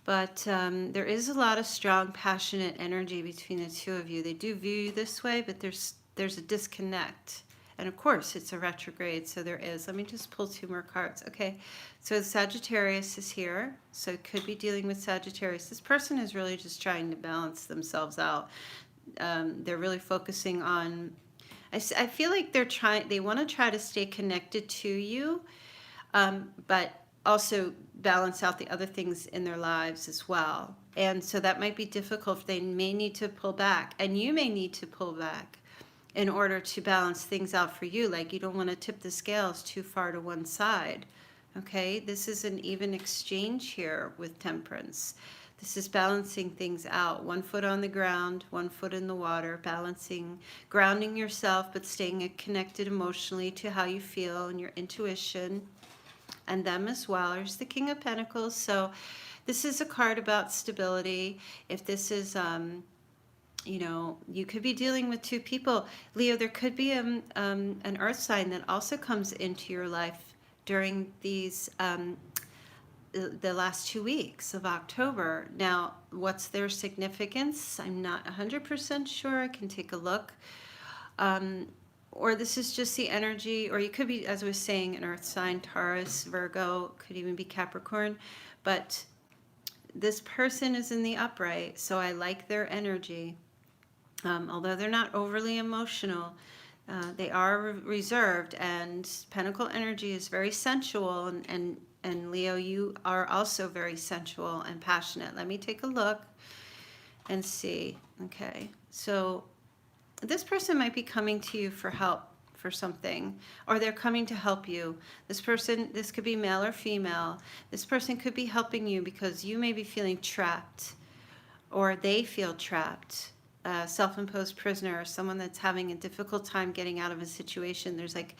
[SPEAKER 1] But there is a lot of strong, passionate energy between the two of you. They do view you this way, but there's a disconnect. And of course, it's a retrograde, so there is. Let me just pull 2 more cards. Okay, so Sagittarius is here. So it could be dealing with Sagittarius. This person is really just trying to balance themselves out. They're really focusing on... I feel like they want to try to stay connected to you, but also balance out the other things in their lives as well. And so that might be difficult. They may need to pull back, and you may need to pull back in order to balance things out for you. Like, you don't want to tip the scales too far to one side. Okay, this is an even exchange here with Temperance. This is balancing things out. 1 foot on the ground, 1 foot in the water, balancing, grounding yourself, but staying connected emotionally to how you feel and your intuition, and them as well. There's the King of Pentacles. So this is a card about stability. If this is, you know, you could be dealing with 2 people. Leo, there could be an earth sign that also comes into your life during these, the last 2 weeks of October. Now, what's their significance? I'm not 100% sure. I can take a look. Or this is just the energy, or you could be, as I was saying, an earth sign, Taurus, Virgo, could even be Capricorn. But this person is in the upright, so I like their energy. Although they're not overly emotional, they are reserved, and Pentacle energy is very sensual, and Leo, you are also very sensual and passionate. Let me take a look and see. Okay, so this person might be coming to you for help for something, or they're coming to help you. This person, this could be male or female. This person could be helping you because you may be feeling trapped, or they feel trapped. Self-imposed prisoner, or someone that's having a difficult time getting out of a situation. There's like,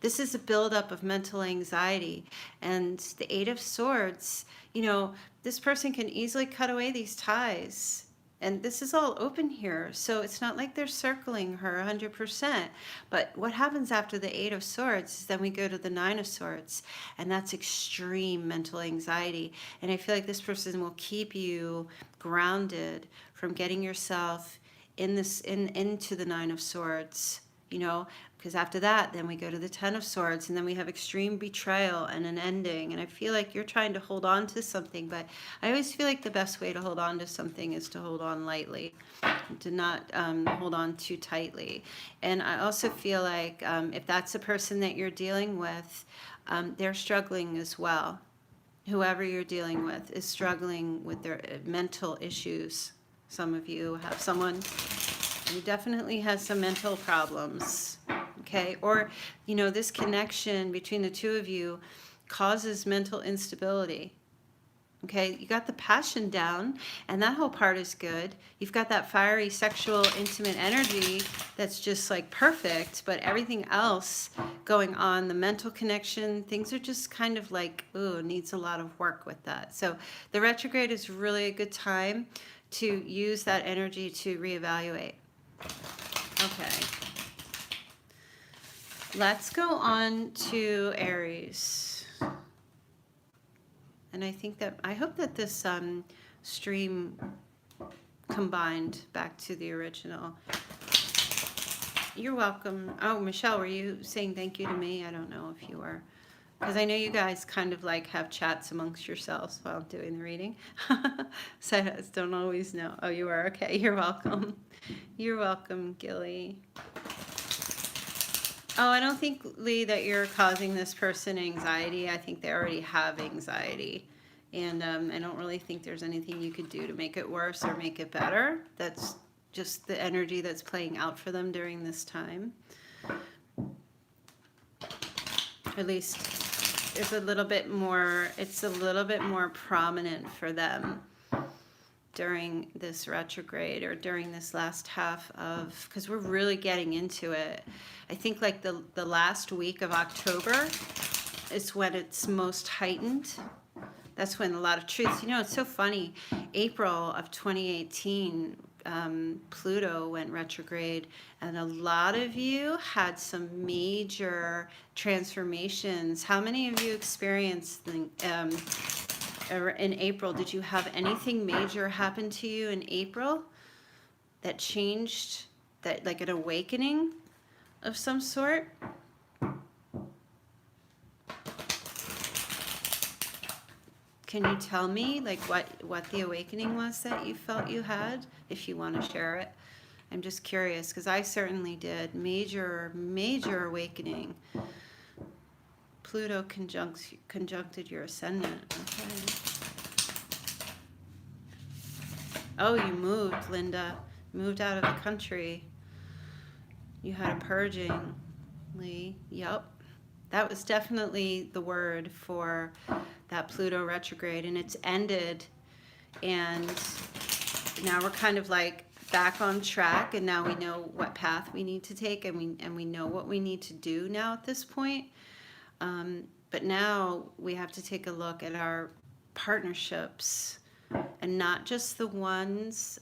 [SPEAKER 1] this is a buildup of mental anxiety. And the 8 of Swords, you know, this person can easily cut away these ties. And this is all open here. So it's not like they're circling her 100%. But what happens after the 8 of Swords is then we go to the 9 of Swords. And that's extreme mental anxiety. And I feel like this person will keep you grounded from getting yourself into the 9 of Swords, you know, because after that, then we go to the 10 of Swords, and then we have extreme betrayal and an ending. And I feel like you're trying to hold on to something, but I always feel like the best way to hold on to something is to hold on lightly, to not hold on too tightly. And I also feel like if that's the person that you're dealing with, they're struggling as well. Whoever you're dealing with is struggling with their mental issues. Some of you have someone who definitely has some mental problems, okay? Or, you know, this connection between the 2 of you causes mental instability, okay? You got the passion down, and that whole part is good. You've got that fiery, sexual, intimate energy that's just like perfect, but everything else going on, the mental connection, things are just kind of like, ooh, needs a lot of work with that. So the retrograde is really a good time to use that energy to reevaluate. Okay. Let's go on to Aries. And I hope that this stream combined back to the original. You're welcome. Oh, Michelle, were you saying thank you to me? I don't know if you were. Because I know you guys kind of like have chats amongst yourselves while doing the reading. So I just don't always know. Oh, you are? Okay, you're welcome. You're welcome, Gilly. Oh, I don't think, Lee, that you're causing this person anxiety. I think they already have anxiety. And I don't really think there's anything you could do to make it worse or make it better. That's just the energy that's playing out for them during this time. At least it's a little bit more prominent for them during this retrograde, or during this last half of, because we're really getting into it. I think like the last week of October is when it's most heightened. That's when a lot of truths, you know, it's so funny. April of 2018 Pluto went retrograde, and a lot of you had some major transformations. How many of you experienced in April? Did you have anything major happen to you in April that changed, that like an awakening of some sort? Can you tell me like what the awakening was that you felt you had, if you want to share it? I'm just curious because I certainly did. Major awakening. Pluto conjuncted your ascendant. Okay. Oh, you moved, Linda. Moved out of the country. You had a purging, Lee. Yep. That was definitely the word for that Pluto retrograde, and it's ended, and now we're kind of like back on track, and now we know what path we need to take, and we know what we need to do now at this point. But now we have to take a look at our partnerships, and not just the ones,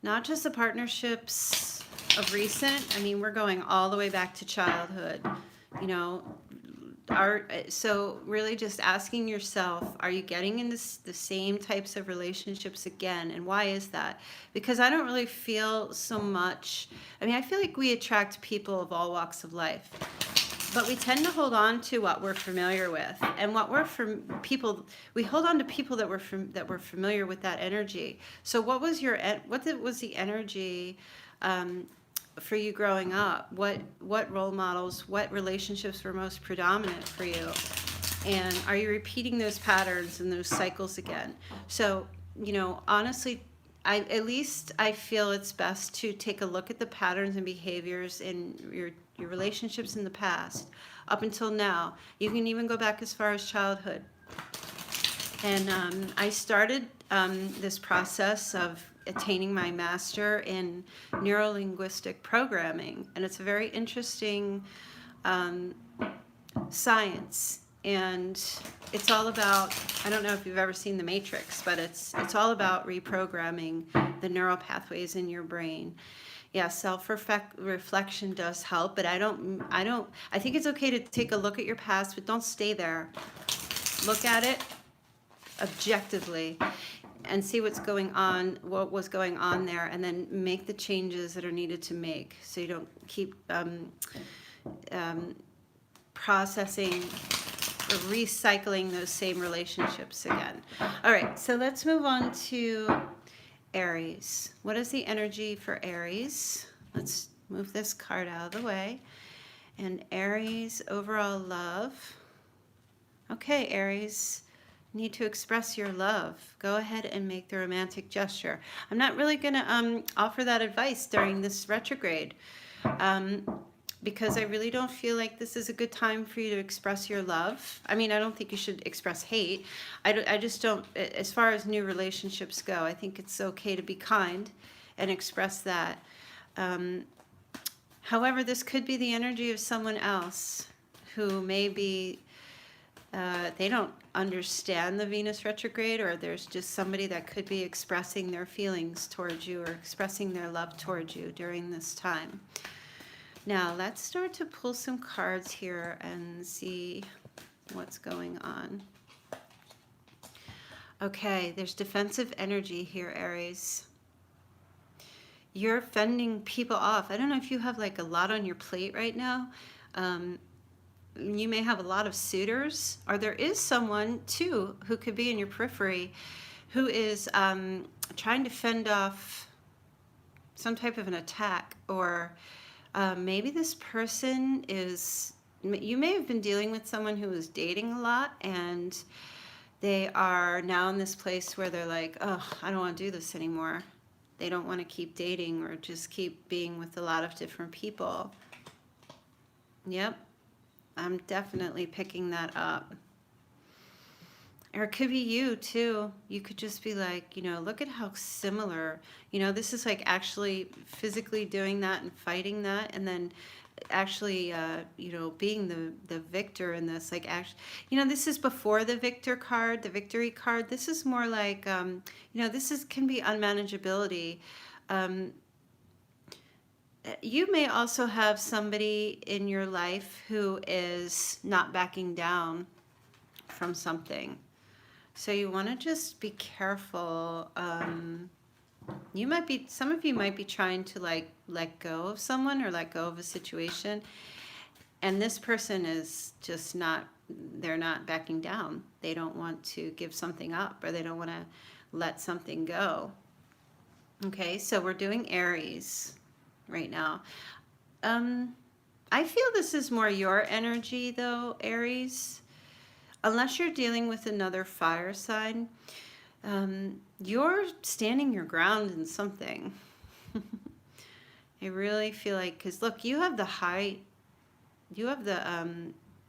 [SPEAKER 1] not just the partnerships of recent. I mean, we're going all the way back to childhood, you know. So really just asking yourself, are you getting into the same types of relationships again? And why is that? Because I don't really feel so much, I mean, I feel like we attract people of all walks of life, but we tend to hold on to what we're familiar with, and what we're from people. We hold on to people that we're familiar with that energy. So what was the energy for you growing up? What role models, what relationships were most predominant for you? And are you repeating those patterns and those cycles again? So, you know, honestly, I feel it's best to take a look at the patterns and behaviors in your relationships in the past up until now. You can even go back as far as childhood. And I started this process of attaining my master in neuro-linguistic programming, and it's a very interesting science, and it's all about, I don't know if you've ever seen The Matrix, but it's all about reprogramming the neural pathways in your brain. Yeah, self-reflection does help, but I think it's okay to take a look at your past, but don't stay there. Look at it objectively and see what was going on there, and then make the changes that are needed to make, so you don't keep processing or recycling those same relationships again. All right, so let's move on to Aries. What is the energy for Aries? Let's move this card out of the way. And Aries, overall love. Okay, Aries, need to express your love. Go ahead and make the romantic gesture. I'm not really going to offer that advice during this retrograde, because I really don't feel like this is a good time for you to express your love. I mean, I don't think you should express hate. I just don't, as far as new relationships go, I think it's okay to be kind and express that. However, this could be the energy of someone else who maybe they don't understand the Venus retrograde, or there's just somebody that could be expressing their feelings towards you or expressing their love towards you during this time. Now, let's start to pull some cards here and see what's going on. Okay, there's defensive energy here, Aries. You're fending people off. I don't know if you have like a lot on your plate right now. You may have a lot of suitors, or there is someone too who could be in your periphery who is trying to fend off some type of an attack, or maybe this person is, you may have been dealing with someone who is dating a lot, and they are now in this place where they're like, oh, I don't want to do this anymore. They don't want to keep dating or just keep being with a lot of different people. Yep, I'm definitely picking that up. Or it could be you too. You could just be like, you know, look at how similar, you know, this is like actually physically doing that and fighting that, and then actually, you know, being the victor in this. Like, actually, you know, this is before the victor card, the victory card. This is more like, you know, this is can be unmanageability. Um, you may also have somebody in your life who is not backing down from something. So you want to just be careful. You might be, some of you might be trying to like let go of someone or let go of a situation. And this person is just not, they're not backing down. They don't want to give something up, or they don't want to let something go. Okay, so we're doing Aries right now. I feel this is more your energy though, Aries. Unless you're dealing with another fire sign, you're standing your ground in something. I really feel like, because look, you have the high, you have the,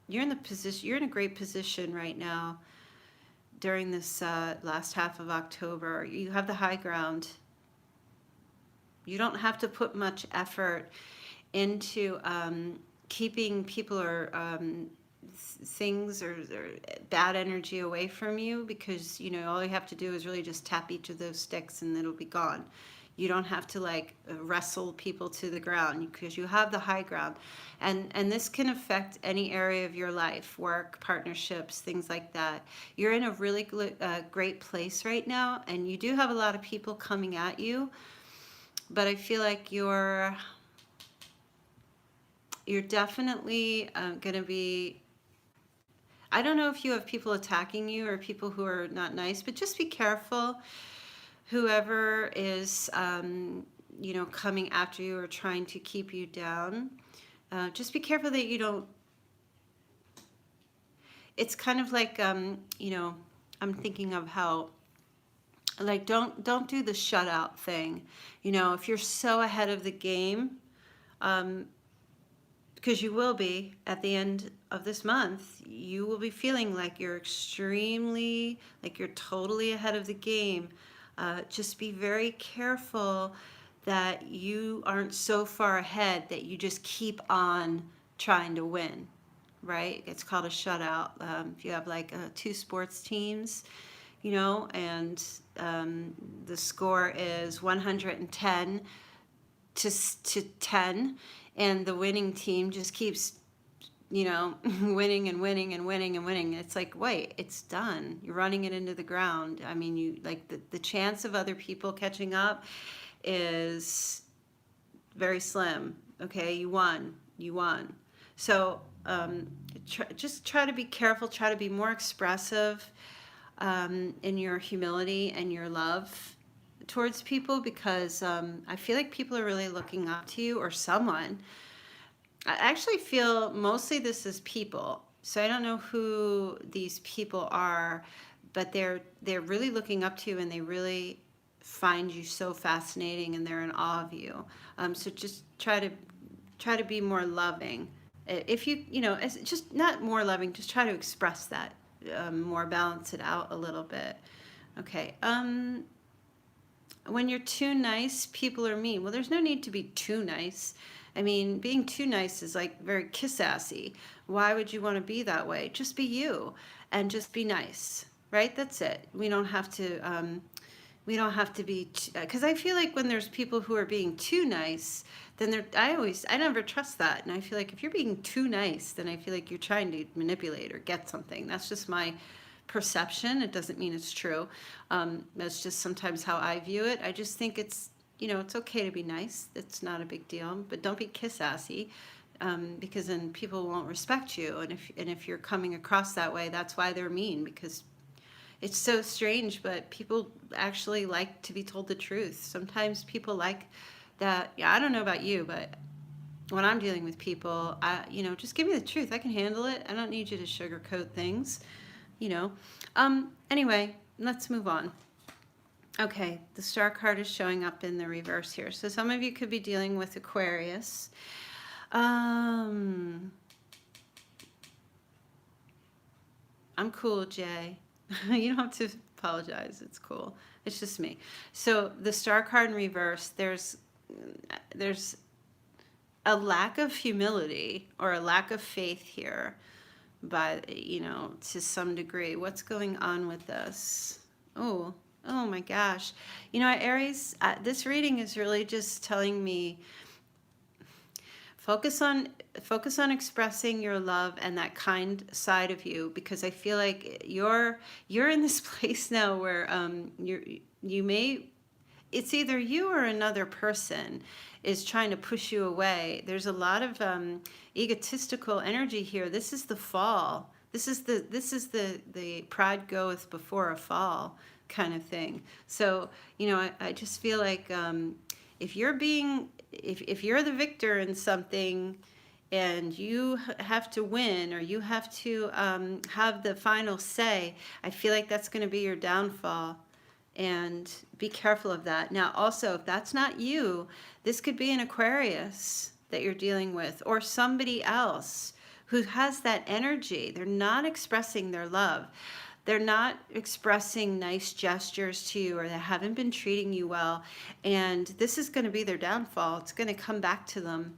[SPEAKER 1] you're in the position, you're in a great position right now during this last half of October. You have the high ground. You don't have to put much effort into keeping people or things or bad energy away from you, because you know all you have to do is really just tap each of those sticks and it'll be gone. You don't have to like wrestle people to the ground, because you have the high ground. And this can affect any area of your life, work, partnerships, things like that. You're in a really great place right now, and you do have a lot of people coming at you, but I feel like you're definitely going to be, I don't know if you have people attacking you or people who are not nice, but just be careful. Whoever is, you know, coming after you or trying to keep you down, just be careful that you don't. It's kind of like, you know, I'm thinking of how, like, don't do the shutout thing. You know, if you're so ahead of the game, because you will be at the end of this month, you will be feeling like you're extremely, like you're totally ahead of the game. Just be very careful that you aren't so far ahead that you just keep on trying to win, right? It's called a shutout. If you have like two sports teams, you know, and the score is 110 to 10, and the winning team just keeps, you know, winning and winning and winning and winning. It's like, wait, it's done. You're running it into the ground. I mean, you like the chance of other people catching up is very slim. Okay, you won. You won. So just try to be careful. Try to be more expressive in your humility and your love towards people, because I feel like people are really looking up to you, or someone. I actually feel mostly this is people. So I don't know who these people are, but they're really looking up to you, and they really find you so fascinating, and they're in awe of you. So just try to be more loving. If you know, it's just not more loving, just try to express that more, balance it out a little bit. Okay. When you're too nice, people are mean. Well, there's no need to be too nice. I mean, being too nice is like very kiss-assy. Why would you want to be that way? Just be you and just be nice, right? That's it. We don't have to be, because I feel like when there's people who are being too nice, then I never trust that. And I feel like if you're being too nice, then I feel like you're trying to manipulate or get something. That's just my perception. It doesn't mean it's true. That's just sometimes how I view it. I just think it's, you know, it's okay to be nice. It's not a big deal, but don't be kiss-assy, because then people won't respect you. And if you're coming across that way, that's why they're mean, because it's so strange, but people actually like to be told the truth. Sometimes people like that. Yeah, I don't know about you, but when I'm dealing with people, you know, just give me the truth. I can handle it. I don't need you to sugarcoat things, you know. Anyway, let's move on. Okay, the star card is showing up in the reverse here. So some of you could be dealing with Aquarius. I'm cool, Jay. You don't have to apologize. It's cool. It's just me. So the star card in reverse, there's a lack of humility or a lack of faith here, but to some degree. What's going on with this? Oh my gosh. Aries, this reading is really just telling me focus on expressing your love and that kind side of you, because I feel like you're in this place now where you may, it's either you or another person is trying to push you away. There's a lot of egotistical energy here. This is the fall. This is the pride goeth before a fall kind of thing. So I just feel like if you're the victor in something and you have to win, or you have to have the final say, I feel like that's going to be your downfall. And be careful of that. Now, also, if that's not you, this could be an Aquarius that you're dealing with, or somebody else who has that energy. They're not expressing their love. They're not expressing nice gestures to you, or they haven't been treating you well. And this is going to be their downfall. It's going to come back to them.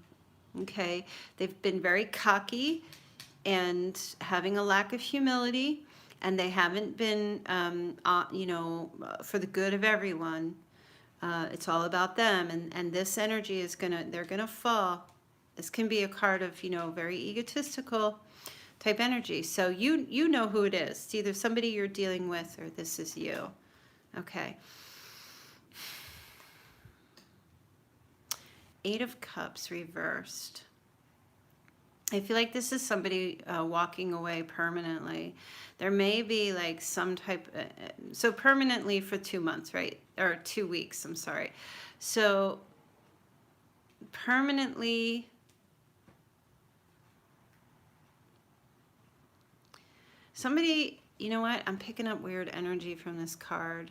[SPEAKER 1] Okay? They've been very cocky and having a lack of humility. And they haven't been, for the good of everyone. It's all about them. And this energy is they're gonna fall. This can be a card of, very egotistical type energy. So you know who it is. It's either somebody you're dealing with, or this is you. Okay. 8 of Cups reversed. I feel like this is somebody walking away permanently. There may be like some type, so permanently for 2 months, right? Or 2 weeks, I'm sorry. So permanently, somebody, you know what? I'm picking up weird energy from this card.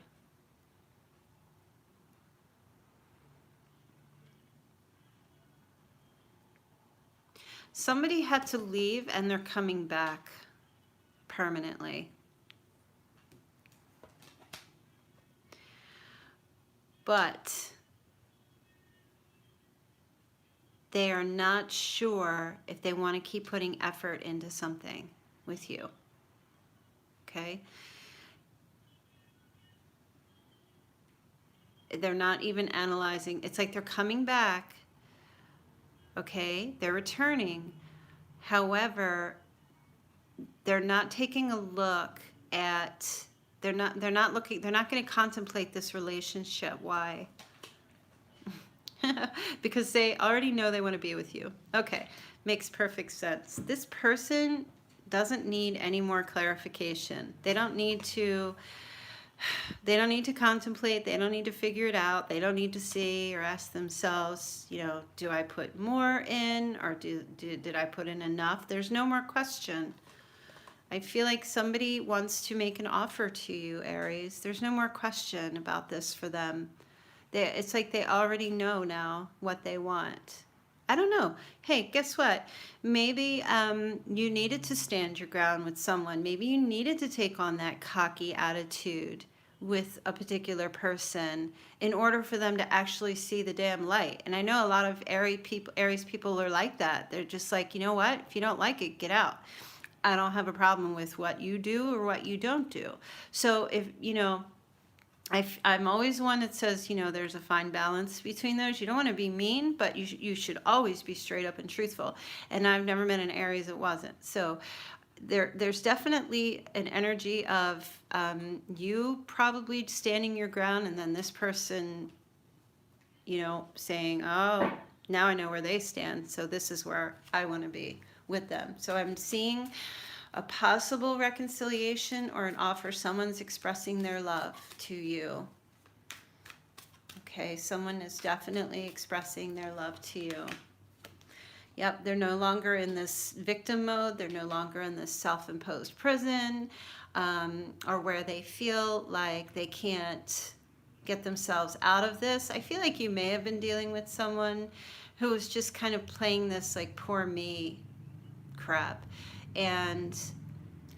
[SPEAKER 1] Somebody had to leave and they're coming back permanently. But they are not sure if they want to keep putting effort into something with you. Okay? They're not even analyzing. It's like they're coming back. Okay, they're returning. However, they're not taking a look at, they're not going to contemplate this relationship. Why? Because they already know they want to be with you. Okay, makes perfect sense. This person doesn't need any more clarification. They don't need to contemplate. They don't need to figure it out. They don't need to see or ask themselves, do I put more in, or did I put in enough? There's no more question. I feel like somebody wants to make an offer to you, Aries. There's no more question about this for them. It's like they already know now what they want. I don't know. Hey, guess what? Maybe you needed to stand your ground with someone. Maybe you needed to take on that cocky attitude with a particular person in order for them to actually see the damn light. And I know a lot of Aries people are like that. They're just like, you know what? If you don't like it, get out. I don't have a problem with what you do or what you don't do. So if, I'm always one that says, there's a fine balance between those. You don't want to be mean, but you should always be straight up and truthful. And I've never met an Aries that wasn't. So there's definitely an energy of you probably standing your ground, and then this person, saying, oh, now I know where they stand, so this is where I want to be with them. So I'm seeing a possible reconciliation or an offer. Someone's expressing their love to you. Okay, someone is definitely expressing their love to you. Yep, they're no longer in this victim mode. They're no longer in this self-imposed prison, or where they feel like they can't get themselves out of this. I feel like you may have been dealing with someone who was just kind of playing this like poor me crap. And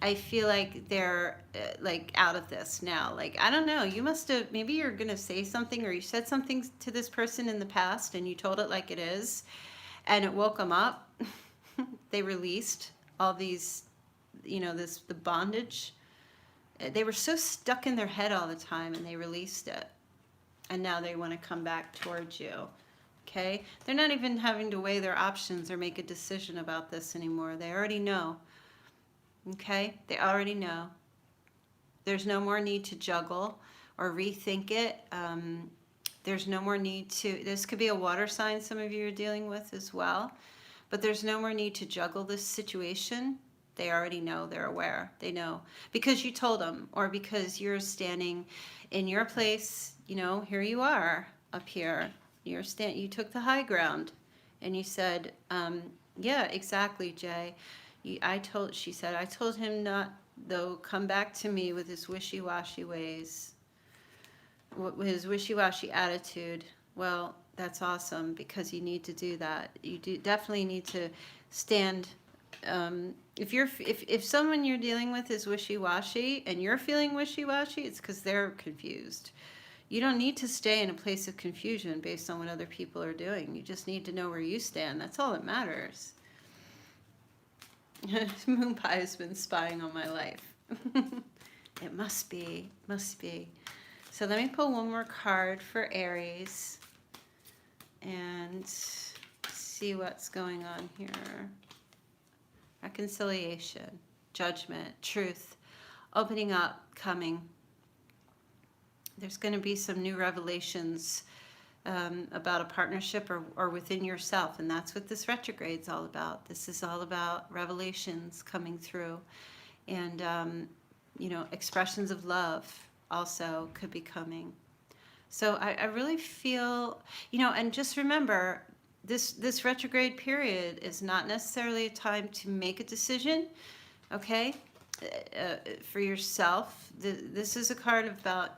[SPEAKER 1] I feel like they're like out of this now. Like, I don't know, you must have, maybe you're going to say something, or you said something to this person in the past and you told it like it is. and it woke them up. They released all these, the bondage. They were so stuck in their head all the time, and they released it. And now they want to come back towards you. Okay? They're not even having to weigh their options or make a decision about this anymore. They already know. Okay? They already know. There's no more need to juggle or rethink it. There's no more need to, this could be a water sign some of you are dealing with as well, but there's no more need to juggle this situation. They already know, they're aware, they know. Because you told them, or because you're standing in your place, here you are up here. You took the high ground and you said, yeah, exactly, Jay. She said, I told him not, though, come back to me with his wishy-washy ways, with his wishy-washy attitude. Well, that's awesome, because you need to do that. You definitely need to stand. If someone you're dealing with is wishy-washy and you're feeling wishy-washy, it's because they're confused. You don't need to stay in a place of confusion based on what other people are doing. You just need to know where you stand. That's all that matters. Moon Pie has been spying on my life. It must be. So let me pull one more card for Aries and see what's going on here. Reconciliation, judgment, truth, opening up, coming. There's going to be some new revelations about a partnership or within yourself, and that's what this retrograde is all about. This is all about revelations coming through, and expressions of love also could be coming. So I really feel, and just remember, this retrograde period is not necessarily a time to make a decision, okay? For yourself. This is a card about,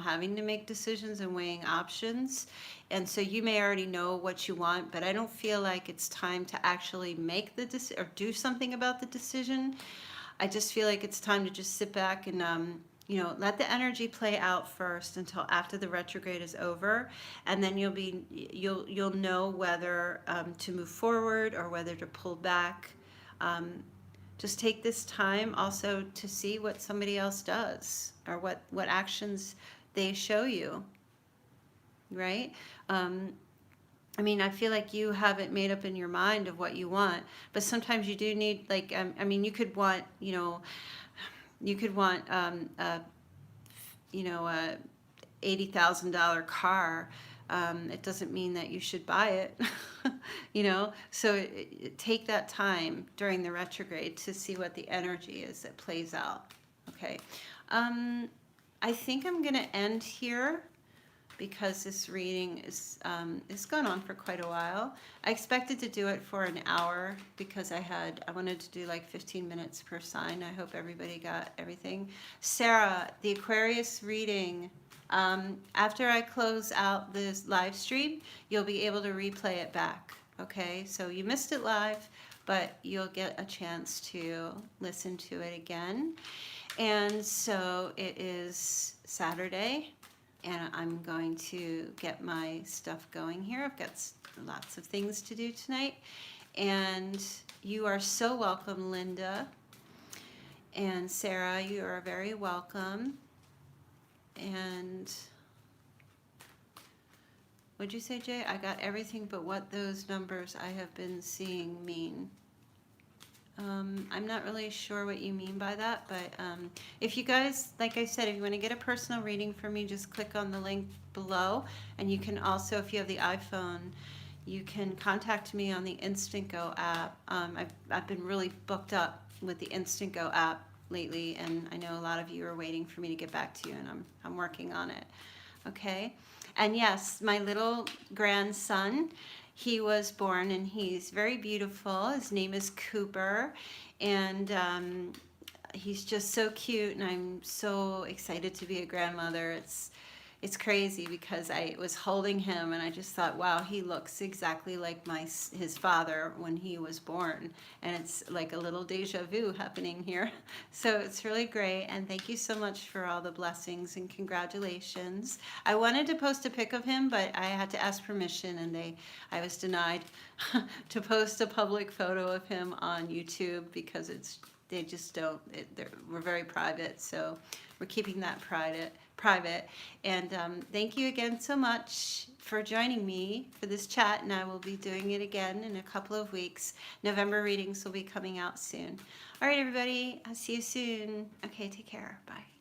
[SPEAKER 1] having to make decisions and weighing options. And so you may already know what you want, but I don't feel like it's time to actually make the decision or do something about the decision. I just feel like it's time to just sit back and, let the energy play out first until after the retrograde is over, and then you'll know whether to move forward or whether to pull back. Just take this time also to see what somebody else does, or what actions they show you, right? I feel like you haven't made up in your mind of what you want, but sometimes you do need, you could want, a $80,000 car. It doesn't mean that you should buy it, so take that time during the retrograde to see what the energy is that plays out. Okay. I think I'm going to end here, because this reading is gone on for quite a while. I expected to do it for an hour because I wanted to do like 15 minutes per sign. I hope everybody got everything. Sarah, the Aquarius reading, after I close out this live stream, you'll be able to replay it back. Okay, so you missed it live, but you'll get a chance to listen to it again. And so it is Saturday, and I'm going to get my stuff going here. I've got lots of things to do tonight. And you are so welcome, Linda. And Sarah, you are very welcome. And what'd you say, Jay? I got everything but what those numbers I have been seeing mean. I'm not really sure what you mean by that, but if you guys, like I said, if you want to get a personal reading from me, just click on the link below. And you can also, if you have the iPhone, you can contact me on the Instant Go app. I've been really booked up with the Instant Go app lately, and I know a lot of you are waiting for me to get back to you, and I'm working on it. Okay? And yes, my little grandson, he was born, and he's very beautiful. His name is Cooper, and he's just so cute, and I'm so excited to be a grandmother. it's crazy because I was holding him and I just thought, wow, he looks exactly like his father when he was born. And it's like a little deja vu happening here. So it's really great. And thank you so much for all the blessings and congratulations. I wanted to post a pic of him, but I had to ask permission and I was denied to post a public photo of him on YouTube because they just don't, we're very private. So we're keeping that private. And thank you again so much for joining me for this chat, and I will be doing it again in a couple of weeks. November readings will be coming out soon. All right, everybody, I'll see you soon. Okay, take care. Bye.